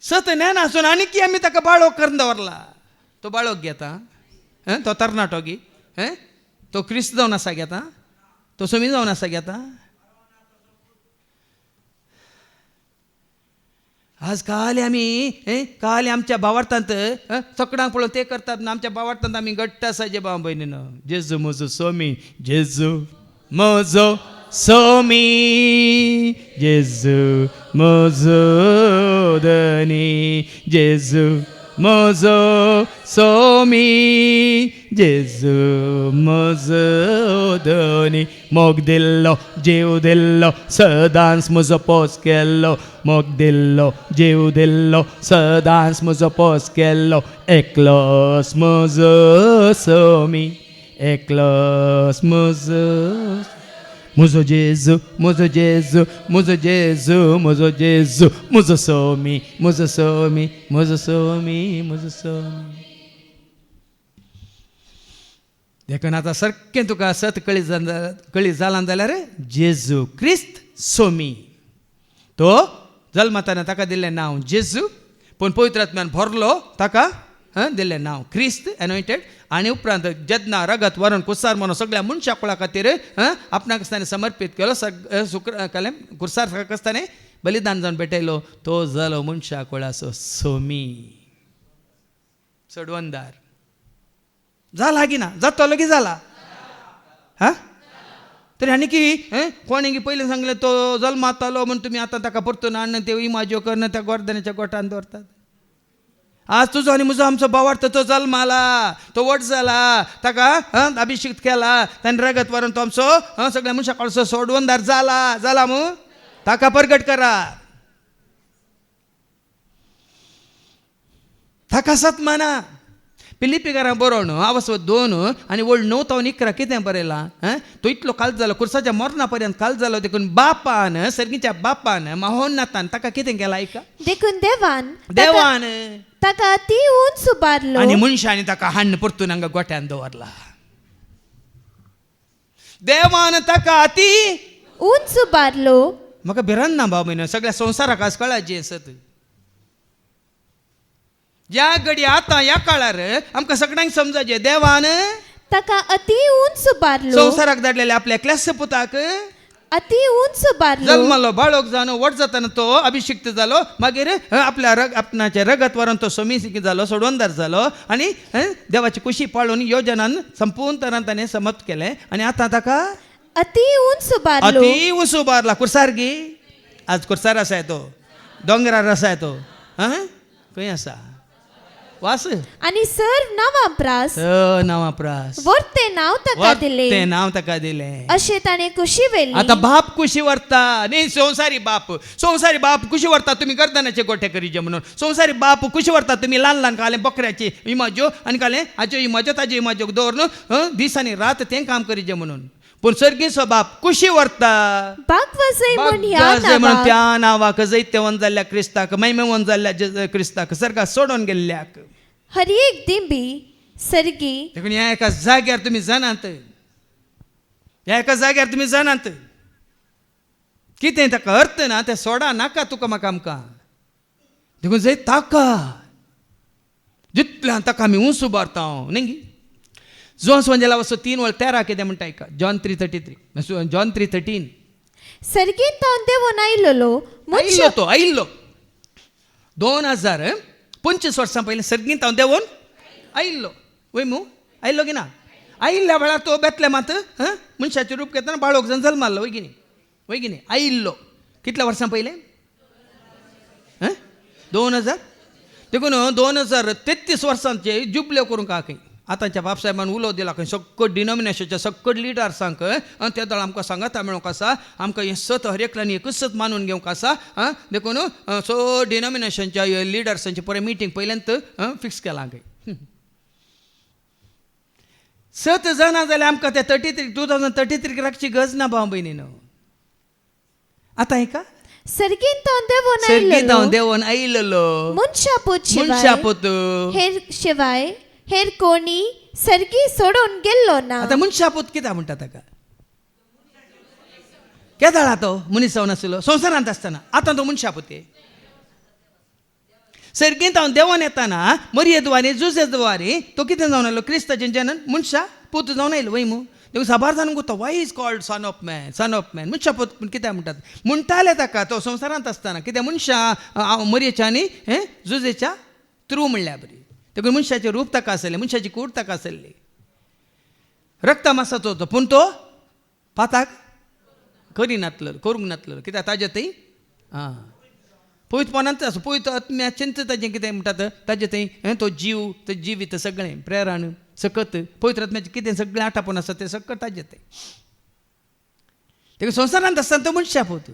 सत ज्ञान आसून आनीकी आमी ताका बाळो करून दवरला तो बाळोक घेता तो तरणाटो गी तो क्रिस्त जावन आसा घेता तो सोमी जावन आसा घेता आज काल आमच्या भावार्थांत चकडांक पळोवन ते करतात आमच्या भावार्थांत आमी घट्ट आसा जे भाव भयणीन जेजू म्हजो सोमी जेजू म्हजो सोमी जेजू म्हजो धनी जेजू म्हजो सोमी जेजू म्हजो धनी मोग दिल्लो जीव दिल्लो सदांच म्हजो पोस केल्लो मोग दिल्लो जीव दिल्लो सदांच म्हजो पोस केल्लो एकलोच म्हजो सोमी एकलोच म्हजो म्हजो जेजू म्हजो जेजू म्हजो जेजू म्हजो जेजू म्हजो स्वामी म्हजो स्वामी म्हजो स्वामी म्हजो स्वामी. देखून आतां सारकें तुका सत कळी जालां जाल्यार जेजू क्रिस्त स्वामी. तो जल्मताना ताका दिल्लें नांव जेजू, पूण पवित्र आत्म्यान भरलो ताका दिल्लें नांव क्रिस्त एनॉयंटेड. आनी उपरांत जेन्ना रगत व्हरून कुसार म्हणून सगळ्या मनशा कुळा खातीर आपणाक आसतना समर्पीत केलो, कुसार आसतना बलिदान जावन भेटयलो, तो जालो मनशा कुळाचो सोमी, सोडवंदार. जाला की ना? जातलो की जाला? हा तरी आनी की कोणी पयलीं सांगलें तो जल्मातालो म्हणून तुमी आतां ताका परतून हाडून ते इमाज्यो करून त्या गोरदानाच्या गोठान दवरतात. आज तुजो आनी म्हजो आमचो भावार्थ तो जल्माला, तो वट जाला, ताका अभिषेक केला, ताणें रगत व्हरून तो आमचो सगळ्या मनशा कडचो सोडवंदार जाला मू ताका प्रगट करा. ताका सत माना. पिलिपिकारां बरोवन आवस 2 आनी वळ 9 तावन 11 कितें बरयलां? तो इतलो काल जालो, कुर्साच्या मरणा पर्यंत काल जालो, देखून बापान, सर्गीच्या बापान, महोन्नतान ताका कितें केलां? ऐका, देखून देवान ताका अति उंच उबारलो आनी मनशांनी ताका हाडून परतून हांगा गोठ्यान दवरला. देवान ताका अति उंच उबारलो. म्हाका भिरांत ना भाव म्हण, सगळ्या संवसाराक आज कळाची आसत. ज्या घडी आतां ह्या काळार आमकां सगळ्यांक समजाचें, देवान ताका अति उंच उबारलो. संवसाराक धाडलेल्या आपल्या क्लेस्य पुताक अति उंच उबारलो. जल्मलो, बाळोक जावन वट जाताना तो अभिषिक्त जालो, मागीर आपल्या आपणाचे रगत व्हरून तो सोमी जालो, सोडवंदार जालो, आनी देवाची कुशी पाळून योजनान संपूर्ण तरान ताणें समाप्त केलें. आनी आतां ताका अति उंच उबारलो. अति उंच उबारला. कुर्सार गी, आज कुर्सार आसाय तो, दोंगरार आसाय तो, खंय आसा वास आनी सर्व नावाप्रास वर्ते नाव ताका दिले, ते नाव ताका दिलें. अशें ताणें कुशी वेली. आतां बाप कुशी व्हरता न्ही, संवसारी बाप कुशी व्हरता तुमी गर्दनाचे गोठे करीचे म्हणून. संवसारी बाप कुशी व्हरता तुमी ल्हान ल्हान कालें बकऱ्याची इमाज्यो आनी कालें हाज्यो इमाज्यो ताज्यो इमाज्यो दवरून दीस आनी रात तें काम करीचें म्हणून. पूण सर्गीचो बाप कुशी व्हरता म्हणून त्या नावाक जैत्यवन जाल्ल्या क्रिस्ताक, महिमेवन जाल्ल्या क्रिस्ताक, सर्गाक सोडून गेल्ल्याक हर एक दिंबी सर्गी. देखून ह्या एका जाग्यार तुमी जाणात, ह्या एका जाग्यार तुमी जाणात कितें ताका अर्थ ना, तें सोडा नाका तुका म्हाका आमकां. देखून जंय ताका जितल्यान ताका आमी उंच उबारता न्ही. जोन्स वंजेला वचो 3:13 कितें म्हणटा ऐका. जॉन 3:13 सर्गीन तावन देवून आयिल्लो 2025 वर्सां पयलीं सर्गीन तावन देवून आयिल्लो. वय मू आयिल्लो की ना? आयिल्ल्या वेळार तो बेतलेमांत मनशाचें रूप घेतना बाळोक जावन जल्मालो. वय की न्ही? आयिल्लो कितल्या वर्सां पयलें? 2000. देखून 2033 वर्सांचे जुबल्यो करूंक आहा खंय. आतांच्या बापसाहेबान उलो दिला खंय सक्कट डिनॉमिनेशनच्या सक्कट लिडर्सांक त्या दळ आमकां सांगाता मेळोंक आसा, आमकां हें सत हर एकल्यानी एकच सत मानून घेवंक आसा. देखून सो डिनॉमिनेशनच्या लिडर्सांची पळय मिटींग पयल्यांत फिक्स केलां खंय. सत जाणा जाल्यार आमकां ते 2033 राखची गरज ना भाव भयणीनो. आतां ऐका, सर्गीन तावन देवून आयिल्लो मनशापूत शिवाय हेर कोणी सर्गी सोडून गेल्लो ना. आतां मनशापूत कित्याक म्हणटा ताका? केदाळा तो मनीस जावन आसलो संवसारांत आसतना, आतां तो मनशापूत. सर्गींत हांव देवान येताना मरिये द्वारे जुजे द्वारे तो कितें जावन आयलो? क्रिस्ताचें जनन मनशा पूत जावन आयलो. वय मू देखून साबार जाण गुता why is called son of man मनशापूत. पूण कित्याक म्हणटात? म्हणटाले ताका तो संवसारांत आसतना. कित्याक मनशा मरियेच्या आनी जुजेच्या थ्रू म्हणल्यार बरी. देखून मनशाचें रूप ताका आसलें, मनशाची कूड ताका आसली, रक्त मासाचो होतो, पूण तो पाताक करूंक नासलो. कित्याक ताजे थंय पवित्रपणांत आसा, पवित्र आत्म्याचेंच ताजें कितें म्हणटात, ताजे थंय तो जीव, तो जिवीत सगळें प्रेरण सकत पवित्र आत्म्याचें कितें सगळें आटापून आसा तें सकत ताजें थंय. देखून संवसारांत आसतना तो मनशापूत.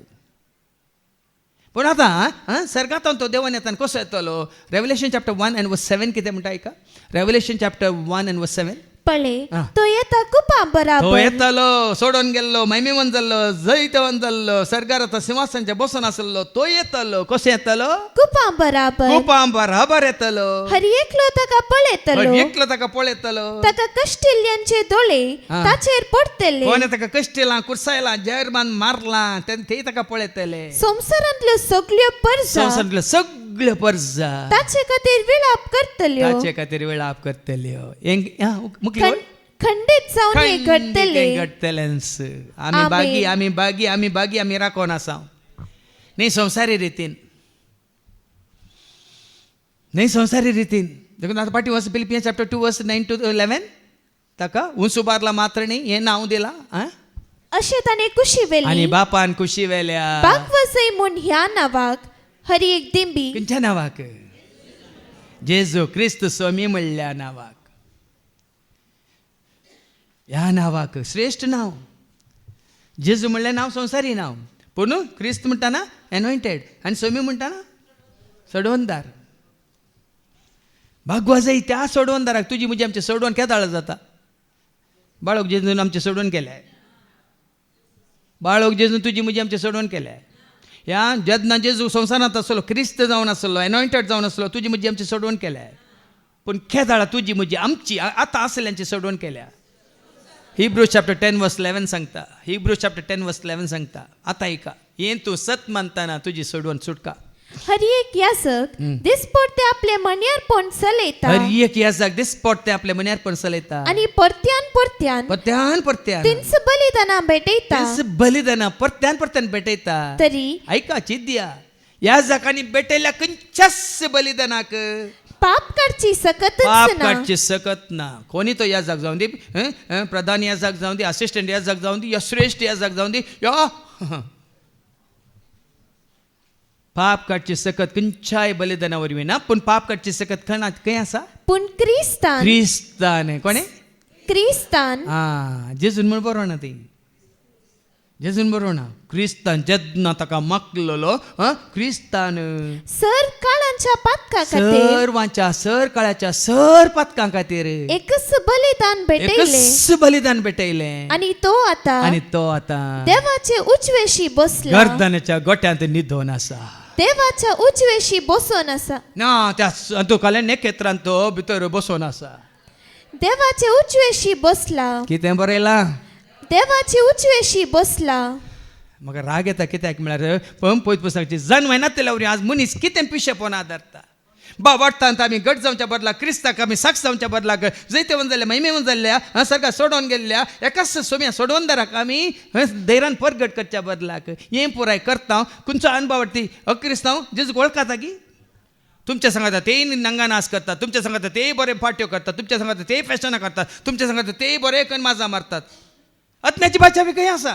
पूण आतां सर्गांत तो देवान येताना कसो येतलो? रेवलेशन चॅप्टर 1:7 कितें म्हणटा ऐका. रेवलेशन चॅप्टर 1:7 पळे हा. तो येता कुपा तो बराबर येतलो सोडून गेल्लो मैमेवन जाल्लो जैतवन जाल्लो सरकाराचा सिंहासनाच्या बसून आसलो तो येतलो कसो येतलो कुपा बराबर खूप बराबर येतलो हरी एकलो ताका पळेतलो एकलो ताका पळयतलो ताका कष्टिल्यांचे दोळे हा. ताचेर पडतले कोणे ताका कश्टिला कुर्सायला जैरमान मारला ते ताका पळयतले संसारांतल्यो सगळ्यो परजा संवसारांतल्यो सगळ्यो परजा ताचे खातीर विलाप करतल्यो ताचे खातीर वेळाप करतल्यो मुख्य खंडीत जावन हे घडतले घडतलेंस आमी आमेन. बागी आमी बागी आमी बागी आमी राखोन आसा न्ही संवसारी रितीन न्ही संवसारी रितीन देखून आतां पाटी वच फिलिपियन्स चॅप्टर 2 वर्स 9 to 11 ताका उंच उबारला मात्र न्ही हें नांव दिलां आं? अशें ताणें कुशी आनी वेली बापान खुशी वेल्या बागवसई म्हूण ह्या नावाक हरी एक दिंबी खंयच्या नावाक जेजू क्रिस्त स्वामी म्हणल्या नावाक ह्या नावाक श्रेष्ठ नाव जेजू म्हणलें नाव संवसारी नाव पूण क्रिस्त म्हणटाना एनॉयंटेड आनी स्वामी म्हणटाना सोडवणदार भागवाजय त्या सोडवणदाराक तुजी म्हजी आमचें सोडवण केदाळ जाता बाळक जेजून आमचें सोडवण केलें बाळक जेजून तुजी म्हजी आमचें सोडवण केलें ह्या जेन्ना जेजू संवसारांत आसलो क्रिस्त जावन आसलो एनॉयंटेड जावन आसलो तुजी म्हजी आमची सोडवण केल्या पूण केदाळा तुजी म्हजी आमची आतां आसल्यांची सोडवण केल्या हिब्रूज चॅप्टर 10 वर्स 11 सांगता हिब्रूज चॅप्टर 10 वर्स 11 सांगता आतां ऐका हें तूं सत मानतना तुजी सोडवण सुटका हरी एक यासक दिसपडते आपले मण्यारपण चलयता हर एक याजाक दिसपट ते आपल्या मनार पण चलयता आणि परत्यान परत्यान परत्यान परत्यान तिंच बलिदाना भेटयता तेच बलिदाना परत्यान परत्यान भेटयता तरी ऐका चिद्या याजाकांनी भेटयल्या खंयच्याच बलिदानाक पाप काडची सकतच पाप ना काडची सकत ना कोणी तो याजाक जाऊन दी प्रधान याजाक जाऊन दी असिस्टंट याजाक जाऊन दी या श्रेष्ठ याजाक जाऊन दी या पाप काडची सकत खंयच्याय बलिदाना वरवीं ना पूण पाप काडची सकत खंय आसा पूण क्रिस्तान क्रिस्तान कोणे क्रिस्तान जेजून म्हण बरो ना ती जेजून बरो ना क्रिस्तान जेन्ना ताका मागलेलो क्रिस्तान सर काळांच्या पातका खातीर सर्वांच्या सर काळाच्या सर पातकां खातीर एकच बलिदान भेटयले एकच बलिदान भेटयलें आणि तो आता आनी तो आतां देवाचे उजवेशी बसला गर्दनाच्या गोट्यांत न्हिदोन आसा देवाच्या उजवेशी बसून आसा ना त्या अंतुकाल्या नेकेत्रांत तो भितर बसून आसा देवाचे उजवेशी बसला कितें बरयलां देवाचे उजवेशी बसला म्हाका राग येता कित्याक म्हळ्यार पळय पुस्तकाची जन्म नातले वरी आज मनीस कितें पिशेपण आदारता वाडटांत आमी गट जावच्या बदला क्रिस्ताक आमी साक्ष जावच्या बदलाक जैतेवन जाल्ल्या महिमेवन जाल्ल्या सरकार सोडोवन गेल्ल्या एकाच सोम्या सोडवणदाराक आमी धैर्यान परगट करच्या बदलाक हें पुराय करता खंयचो अनुभव वाटती अक्रिस्तांव जेजूक वळखाता की तुमच्या सांगाता तेय नंगा नाच करतात तुमच्या सांगाता तेय बरे पाट्यो करतात तुमच्या सांगाता तेय फॅशनां करतात तुमच्या सांगाता तेय बरे करून माजा मारतात अत्न्याची बाचावी खंय आसा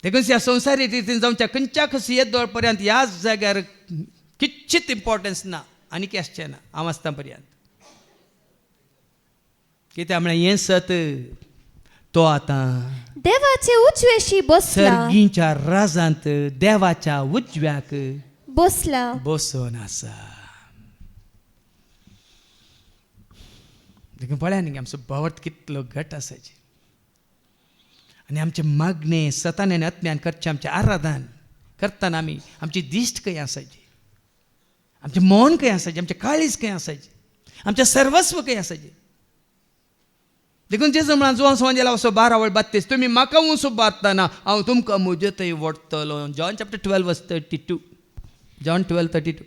देखून ह्या संवसारी रितीन जावच्या खंयच्या खसियत दळ पर्यंत ह्या जाग्यार किंचित इम्पॉर्टन्स ना आनी आसचें ना हांव आसता पर्यंत कित्याक म्हळ्यार हें सत तो आतां देवाचे उजवेशी बसला सर्गीच्या राजांत देवाच्या उजव्याक बसला बसून आसा देखून पळया न्ही आमचो भावत कितलो घट आसाची आनी आमचे मागणे सतान आनी अत्न्यान करचें आमचें आराधन करतना आमी आमची दिश्ट खंय आसाची आमचें मौन खंय आसाचें आमचें काळीज खंय आसाचें आमचें सर्वस्व खंय आसाचें देखून जेजू म्हणान जो सांजेला असो 12:32 तुमी म्हाका उंच उबारतना हांव तुमकां म्हजे थंय वडटलो जॉन चॅप्टर 12 वर्स 32 जॉन 12:32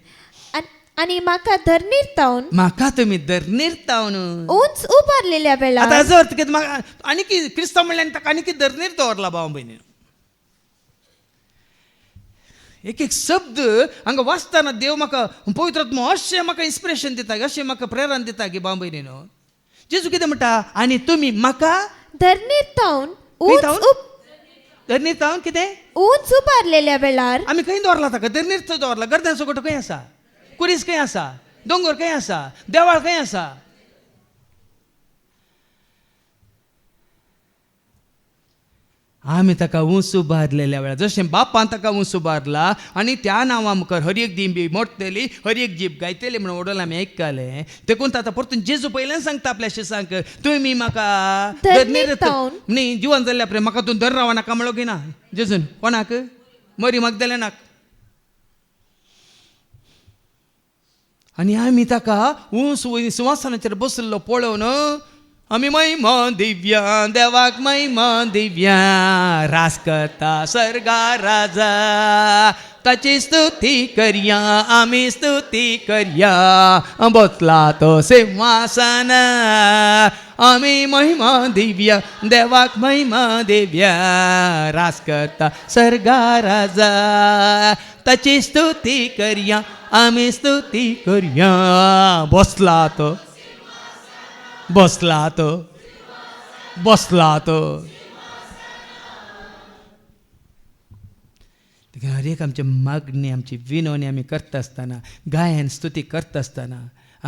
आणि म्हाका धरणीर म्हाका तुमी धरणीर तावन उंच उबारलेल्या वेळार आतां हाजो अर्थ कितें म्हाका आनी कितें क्रिस्तांव म्हणल्यार ताका आनी कितें धरणीर दवरला भाव भयणी एक एक शब्द हांगा वाचतना देव म्हाका पवित्र आत्मा अशें म्हाका इन्स्पिरेशन दिता अशें म्हाका प्रेरण दिता की भाव भयणीनो जेजू कितें म्हणटा आनी तुमी म्हाका धरणीर तावन धरणीर तावन कितें उंच उबारलेल्या वेळार आमी खंय दवरला ताका धरणीर थंय दवरला गर्द्यांचो गोठो खंय आसा कुरीस खंय आसा दोंगर खंय आसा देवाळ खंय आसा आम्ही ताका ऊस उबारलेल्या वेळा जशें बापान ताका ऊस उबारला आनी त्या नांवा मुखार हर एक दिंबी मोडटली हर एक जीप गायतली म्हणून ओडोल आमी आयकले देखून ताका परतून जेजू पयल्यान सांगता आपल्या शिसांक तुमी म्हाका न्ही जिवन जाल्ल्या उपरांत म्हाका तूं धर रावं नाका म्हणलो की ना जेजून कोणाक मरी मगदलेनाक आनी आमी ताका ऊस सिंहासनाचेर बसल्लो पळोवन आमी महिमा दिव्या देवाक महिमा दिव्या रास करता सर्गा राजा ताची स्तुती करया आमी स्तुती करया बसला तो सिंहासन आमी महिमा दिव्या देवाक महिमा दिव्या रास करता सर्गा राजा ताची स्तुती करया आमी स्तुती करया बसला तो बसला तो बसला तो हर एक आमचे मागणी आमची विनवणी आमी करता आसतना गायन स्तुती करता आसतना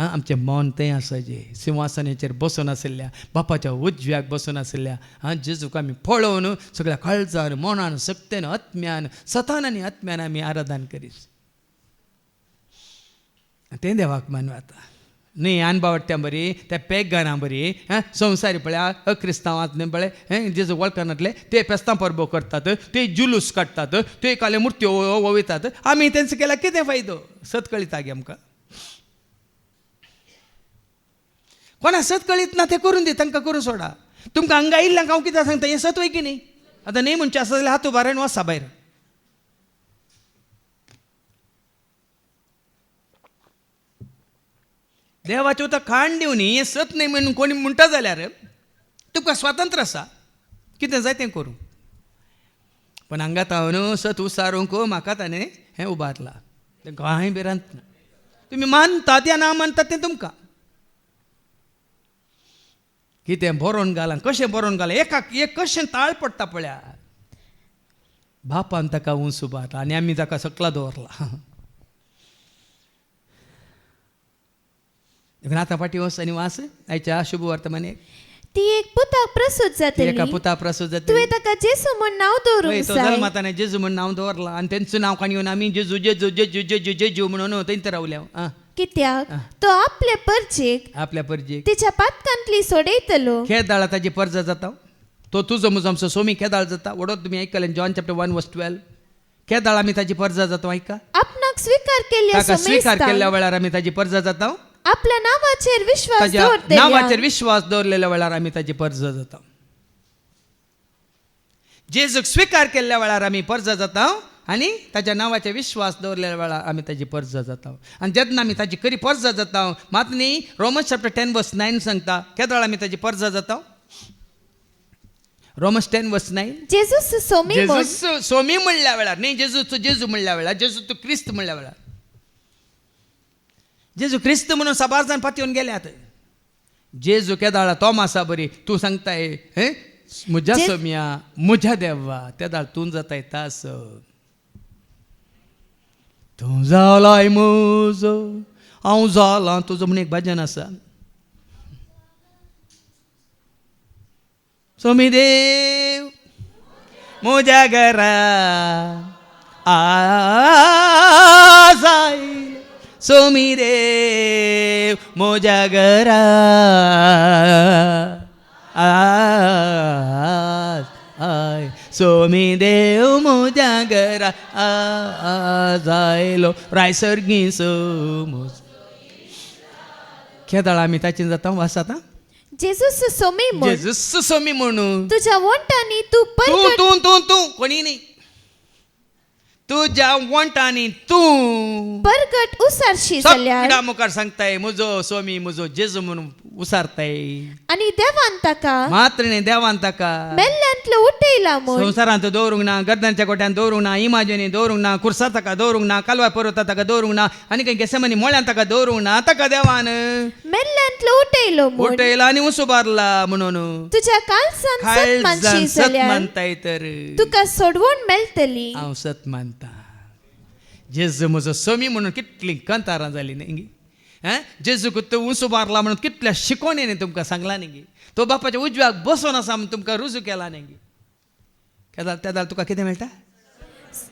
आमचें मन तें आसचें सिंहासनाचेर बसून आशिल्ल्या बापाच्या उजव्याक बसून आशिल्ल्या जेजूक आमी पळोवन सगळ्या काळजान मनान सक्तेन आत्म्यान सतान आनी आत्म्यान आमी आराधन करीत तें देवाक मानवाता न्ही अनबावट्यां बरी त्या पेग गाना बरी संवसारी पळय अक्रिस्तांवांत न्ही पळय जेजू वळखनातले ते पेस्तां परबो करतात ते जुलूस काडटात ते काले मुर्त्यो वयतात आमी तेंचो केल्यार कितें फायदो सत कळिता गे आमकां कोणा सत कळीत ना तें करून दी तांकां करूं सोडा तुमकां हांगा आयिल्ल्यांक हांव कितें सांगता हें सत वय की न्ही आतां न्ही म्हणचे आसा जाल्यार हात उबार आनी वचा भायर देवाचें उतर खाण दिवन हें सत न्ही म्हणून कोणी म्हणटा जाल्यार तुका स्वातंत्र्य आसा कितें जाय तें करूं पण हांगा हांव सत उसारूंक म्हाका ताणें हें उबारलां तांकां हांवें भिरांत ना तुमी मानतात या ना मानतात तें तुमकां कितें बरोवन घालां कशें बरोवन घालां एकाक एक कशें ताळ पडटा पळयात बापान ताका ऊंच उबारला आनी आमी ताका सकला दवरला आतां फाटी वच आनी वास आयच्या शुभ वर्तमानेक ती एक पुताक प्रसूत जातली एका पुता प्रसूत जातली तुवें ताका जेजू म्हूण नांव दवरूंक तो जाय जल्मा ताणें जेजू म्हूण नांव दवरलां आनी तेंचें नांव काणी येवन आमी जेजू जेजू जेजू जेजू जेजू म्हणून थंय रावल्या कित्याक तो आपले परजेक आपल्या परजेक तिच्या पातकांतली सोडयतलो केदाळा ताजी पर्ज जाता तो तुजो मुजो आमचो सोमी केदाळ जाता वडोत तुमी आयकलें जॉन चॅप्टर 1:12 केदाळ आमी ताजी पर्ज जाता आयका आपणाक स्वीकार केल्ल्या ताका स्वीकार केल्ल्या वेळार आमी ताजी पर्ज जाता आपल्या नावाचेर विश्वास ताज्या दवरतल्या नावाचेर विश्वास दवरलेल्या वेळार आमी ताजी पर्ज जाता जेजूक स्वीकार केल्ल्या वेळार आमी पर्ज जाता आनी ताच्या नावाचेर विश्वास दवरलेल्या वेळार आमी ताजी पर्ज जाता आनी जेन्ना आमी ताजी खरी पर्ज जाता मात न्ही रोमन्स चॅप्टर 10:9 सांगता केदाळ आमी ताजी पर्ज जाता रोमन्स 10:9 जेजूस सोमी जेजूस सोमी म्हणल्या वेळार न्ही जेजूचो जेजू म्हणल्या वेळार जेजूचो क्रिस्त म्हणल्या वेळार जेजू क्रिस्त म्हणून साबार जाण पातयेवन गेल्यात जेजू केदाळा तोमासा बरी तूं सांगताय म्हज्या सोम्या म्हज्या देवा केदाळ तूं जाताय तास तूं जालाय म्हजो हांव जालां तुजो म्हण एक भजन आसा सोमी देव म्हज्या घरा आज आयलो सोमी देव म्हज्या घरा आज आय सोमी देव म्हज्या घरा आज आयलो रायसर्गी समोज केदाळ आमी ताची जाता वास आतां जेजूस सोमी म्हूण जेजूस सोमी म्हणून तुज्या वंटांनी तूं तूं कोणी न्ही तुज्या वंटांनी तूं परगट उसारशी जाल्यार सगळ्या मुखार सांगताय म्हजो सोमी म्हजो जेजू म्हणून उसारताय आनी देवान ताका मात्र न्ही देवान ताका मेल्ल्यांतलो उठयला म्हूण संवसारांत दवरूंक ना गर्दांच्या गोट्यान दवरूंक ना इमाजिनी दवरूंक ना कुर्सा ताका दवरूंक ना कालवा पर्वता ताका दवरूंक ना आनी खंय गेसेमनी मोळ्यान ताका दवरूंक ना ताका देवान मेल्ल्यांतलो उठयलो म्हूण उठयला आनी उबारला म्हणून तुज्या काळजान सत मानशी सत जाल्यार मानताय तर तुका सोडवण मेळटली हांव सत मानता जेजू म्हजो सोमी म्हणून कितलीं कंतारां जालीं न्ही जेजूक तो उंच उबारला म्हणून कितल्या शिकोवणेनी तुमकां सांगला न्ही तो बापाच्या उजव्याक बसून आसा म्हणून तुमकां रुजू केला न्ही त्या दाल तुका कितें मेळटा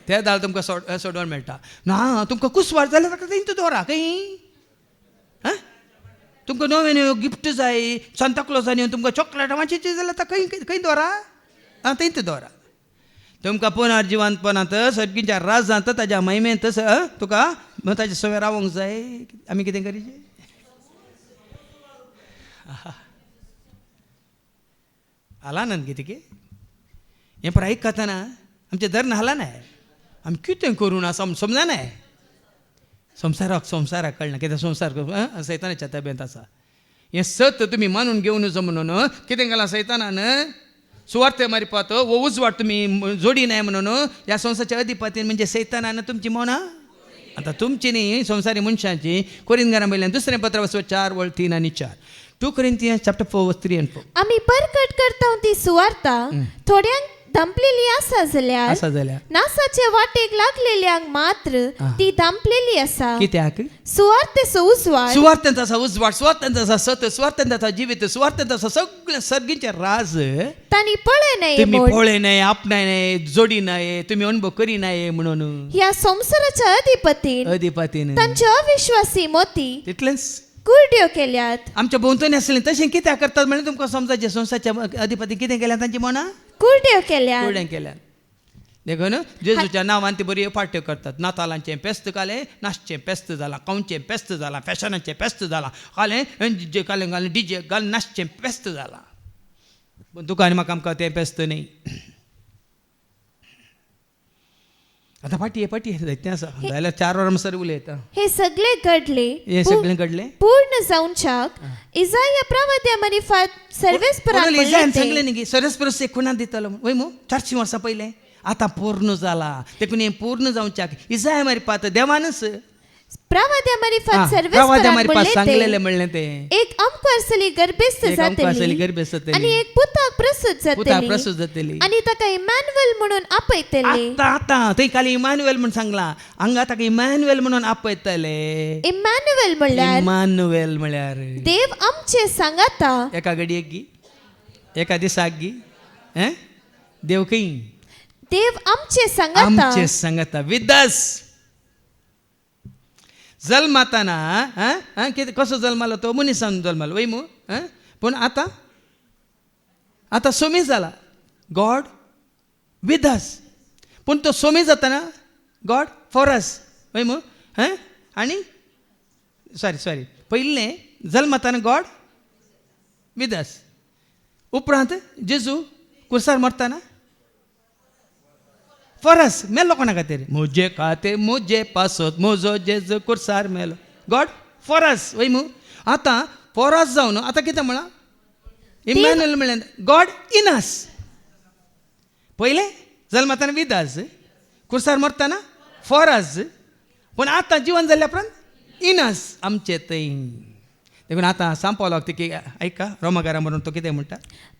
त्या दाल तुमकां सोडवण मेळटा ना तुमकां कुसवार जाल्यार ताका तेंच दवरा खंय हां तुमकां नवे नवे गिफ्ट जाय सांताक्लॉजान येवन तुमकां चॉकलेटां मातशीं जाल्यार ताका खंय दवरा आं तेंच दवरा तुमकां पुनर्जिवंतपणांत सर्गीच्या राजांत ताज्या महिमेंत तुका ताजे सवय रावंक जाय आमी कितें करीचें आला ना कितें की हें पण आयकता ना आमचें धरण हाला ना आमी कितें करूं ना समजना संवसाराक कळना कित्याक संवसार सैतानाच्या ताब्यांत आसा हें सत तुमी मानून घेवन नजो म्हणून कितें केलां सैतानान सुवार्ते मारपात वो उजवाड तुमी जोडिनाय म्हणून ह्या संवसाराच्या अधिपतीन म्हणजे सैतानान तुमची मौना आतां तुमची न्ही संवसारी मनशांची कोरिंथीकारां वयल्यान दुसरें पत्र 4:3 आणि 4 2 Corinthians chapter 4:3 and 4 आमी परगट करता ती सुवार्ता थोड्यांक दंपलेली आसा जाल्यार नासाचे वाटेक लागलेल्यांक मात्र ती दंपलेली आसा कित्याक सुवार्तेचो उजवाड सुवार्थांचो आसा उजवाड सुवार्थांचो आसा सत सुवार्थांचो आसा जिवीत सुवार्थांचो आसा सगळें सर्गीचे राज तांणी पळय तुम्ही पळय नाही आपणाय नाही जोडी नाही तुम्ही अनुभव करी नाही म्हणून ह्या संसाराच्या अधिपतीन तांचे अविश्वासी मोती तितलेंच कुरड्यो केल्यात आमच्या भोंवतणी आसलें तशें कित्याक करतात म्हणजे तुमकां समजायचें संसाराच्या अधिपती कितें केल्यां तांची मना कुरड्यो केल्यात कुरड्यां केल्यात देखून जेजूच्या नांवान ती बरी पाट्यो करतात नातालांचें पेस्त कालें नाचचें पेस्त जालां कावचें पेस्त जालां फॅशनाचें पेस्त जालां कालें घालून डीजे घालून नाचचें पेस्त जालां पूण तुका आनी म्हाका आमकां तें पेस्त न्ही आता पाटी जायतें आसा जाल्यार 4 वरां सर उलयता हे सगळे घडले पूर्ण जावंच्याक इसाया प्रवाद्या मार्फत सर्वेस्पराक सांगलें न्ही सर्वेस्पर कोणाक दितलो वय मू 400 वर्सां पयलें आतां पूर्ण जाला देखून हें पूर्ण जावंच्याक इसाया मार्फत देवानच प्रवाद्या मार्फत सर्वेस्पराक सांगलेलें म्हणलें तें एक अमकवर्सली गर्भस्थ जातली आनी एक पुताक प्रसूत जातली आनी ताका इमॅन्युएल म्हणून आपयतले आतां थंय खाली इमॅन्युएल म्हणून सांगलां हांगा ताका इमॅन्युएल म्हणून आपयतले इमॅन्युएल म्हळ्यार देव आमचे सांगाता एका घडयेक गी एका दिसाक गी देव खंय देव आमचे सांगाता विथ अस जल्मातना कितें कसो जल्मालो तो मनिसान जल्मालो वय मू पूण आतां सोमी जाला गॉड विथ अस पूण तो सोमी जातना गॉड फॉर अस वय मू आनी सॉरी पयलें जल्मातना गॉड विथ अस उपरांत जेजू कुर्सार मरतना फॉरस मेलो कोणा खातीर म्हजे खातीर म्हजे पासत म्हजो जेजू कुर्सार मेलो गॉड फॉरस वय मू आतां फॉरस जावन आतां कितें म्हणा इमॅन्युएल म्हणलें गॉड इन अस पयलें जल्मातना विथ अस कुर्सार मरतना फॉरस पूण आतां जिवन जाल्ल्या उपरांत इन अस आमचे थंय देखून आतां सांपवलो की आयका रोमाकारा म्हणून तो कितें म्हणटा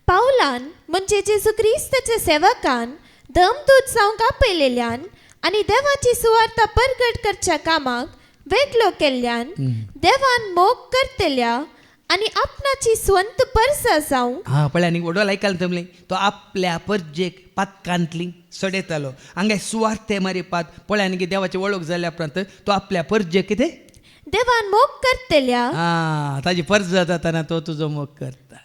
पावलान म्हणजे जेजू क्रिस्ताच्या सेवकान दमदूत जावंक आपयलेल्यान आनी देवाची सुवार्ता परगट करच्या कामाक वेगळो केल्ल्यान देवान मोग करतेल्या आनी आपणाची स्वंत परसा जावं पळय आनी वडोल आयकला तमले तो आपल्या परजेक पातकांतली सडयतालो हांगा सुवार्ते मारी पात पळय आनी देवाची वळख जाल्या उपरांत तो आपल्या परजेक कितें देवान मोग करतेल्या ताजी परज जाताना तो तुजो मोग करता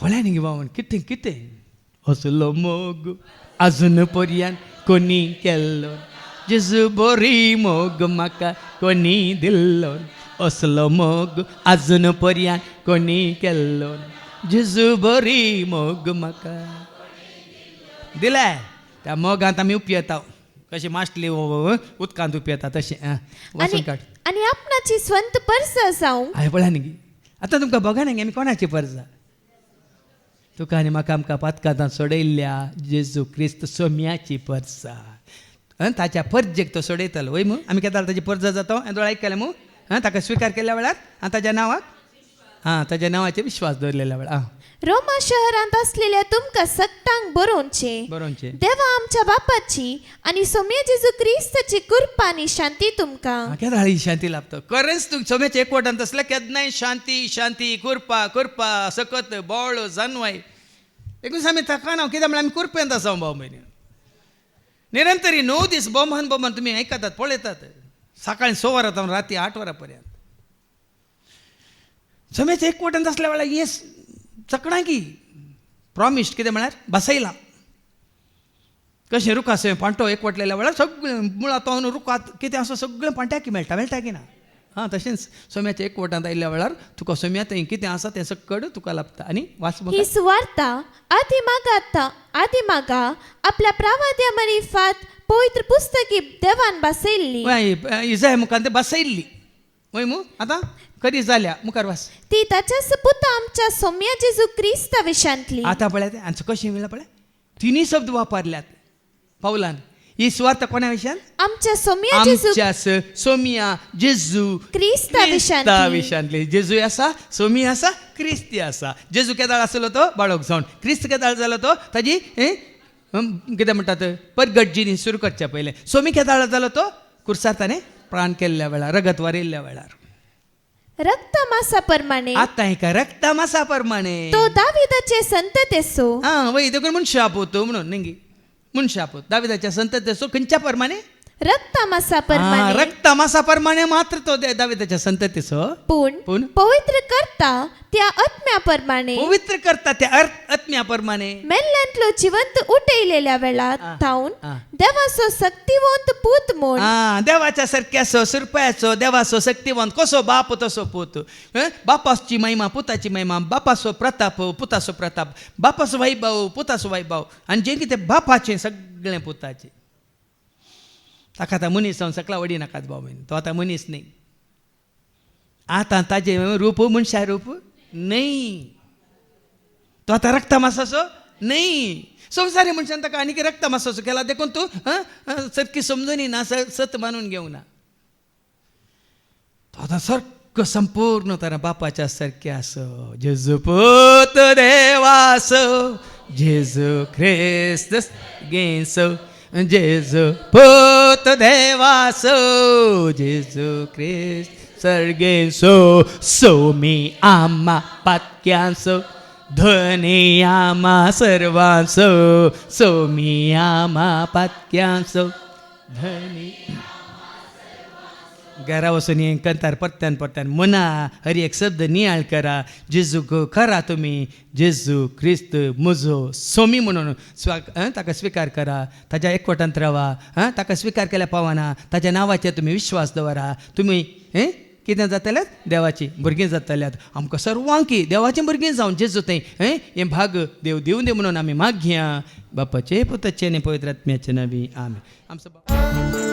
पळय न्ही बावन कितें असलो मोग अजून पर्यंत कोणी केल्लो जेजू बरी मोग म्हाका कोणी दिल्लो असलो मोग अजून पर्यंत कोणी केल्लो जेजू बरी मोग म्हाका दिलाय त्या मोगांत आमी उपयता कशी माश्टली उदकांत उपयता तशें वाचून काड आनी आपणाची स्वंत परसा जावं हांवें पळय न्ही आतां तुमकां बघा न्ही आमी कोणाची परजा तुका आनी म्हाका आमकां पातकांतां सोडयल्ल्या जेजू क्रिस्त सोम्याची परसा ताच्या परजेक तो सोडयतालो वय मू आमी केदां ताची परजा जाता दोळ आयकलें मू ताका स्विकार केल्या वेळार ताच्या नांवाक ताच्या नांवाचेर विश्वास दवरलेल्या वेळार रोमा शहरांत असलेल्या तुमकां सक्तांक बरोवचे देवा आमच्या बापाची आनी सोम्या जेजू क्रिस्ताची कृपा आनी शांती तुमकां केदां ही शांती लाभता खरेंच तूं सोम्याच्या एकवटांत आसल्या केन्नाय शांती कृपा सकत बोळ जानवाय देखून आमी थकाना कित्याक म्हळ्यार आमी करपेंत आसा भाव म्हयने निरंतरी 9 दीस बोमान तुम्ही ऐकतात पळयतात सकाळी 6 वरां राती 8 वरां पर्यंत समेच एकवटान आसल्या वेळार येस चकणा की प्रॉमिस्ड कितें म्हळ्यार बसयलां कशें रुखास पांटो एकवटलेल्या वेळार सगळें मुळां तो रुखात कितें आसा सगळें पांट्याक मेळटा की ना हां तशेंच सोम्याच्या एकवटांत आयिल्ल्या वेळार तुका सोम्या थंय कितें आसा तें सकट तुका लाभता आनी वाच ही सुवार्ता आदिमागा आपल्या प्रावाद्यामार्फत पवित्र पुस्तकी देवान बसयल्ली इजाय मुखार ते बसयल्ली वय मू आतां खरी जाल्या मुखार वास ती ताच्याच पुता आमच्या सौम्या जेजू क्रिस्ता विशांतली आतां पळय तें आमचो कशें मेळ्ळां पळय तिनी शब्द वापरल्यात पावलान ही सुवार्ता कोणा विशयान आमच्या सौम्या जेजू सोमिया जेजू क्रिस्ता विशांतली जेजू आसा सोमी आसा क्रिस्ती आसा जेजू केदाळ आसलो तो बाळक जावन क्रिस्त केदाळ जालो तो ताजी कितें म्हणटात परगट जिणी सुरू करच्या पयलें सोमी केदाळ जालो तो कुर्सार ताणें प्राण केल्ल्या वेळार रगत वारिल्ल्या वेळार रक्त मासा प्रमाणे आतां हेका रक्त मासा प्रमाणे तो दाविदाचे संततेचो हां वय देखून मनशां पोतो म्हणून न्ही मनशां पोत दाविदाच्या संततेचो खंयच्या प्रमाणे रक्त मासा प्रमाणे रक्त मासा प्रमाणे मात्र तो दाविदाच्या संततेचो पूण पवित्र करता त्या आत्म्या प्रमाणे पवित्र करता त्या आत्म्या प्रमाणे मेल्ल्यांतलो जिवंत उठयलेल्या वेळार थावन देवाचो शक्तिवंत पूत म्हूण देवाच्या सारक्याचो सुरपयाचो देवाचो शक्तिवंत कसो बाप तसो पूत बापाची महिमा पुताची महिमा बापाचो प्रताप पुताचो प्रताप बापाचो वैभव पुताचो वैभव आनी जें कितें बापाचें सगळें पुताचें ताका आतां मनीस जावन सकला वडी नाकात भाव बीन तो आतां मनीस न्ही आतां ताजें रूप मनशा रूप न्ही तो आतां रक्त मासाचो न्ही संवसारी मनशान ताका आनीक रक्त मासाचो केला देखून तूं सारकी समजून ना सत मानून घेवं ना तो आतां सारको संपूर्ण तरा बापाच्या सारकें आसो जेजू पूत देवासो जेजू ख्रिस्त गेसो जेजू पूत देवासो जेजू ख्रिस्त सर्गेसो सोमी आम्हा पातक्यांसो धनी आम्हा सर्वांसो सोमी आम्हा पातक्यांसो धनी घरा वचून हें करतात परत्यान मना हरी एक शब्द नियाळ करा जेजू खरा तुमी जेजू क्रिस्त म्हजो सोमी म्हणून ताका स्विकार करा ताच्या एकवटांत रावा ताका स्विकार केल्या पावना ताच्या नांवाचेर तुमी विश्वास दवरा तुमी कितें जातल्यात देवाची भुरगीं जातल्यात आमकां सर्वांकी देवाचीं भुरगीं जावन जेजू थंय हें भाग देव दिवं दे म्हणून आमी मागया बापाचे पुताचे आनी पवित्र आत्म्याचे नांवी आमेन आमचो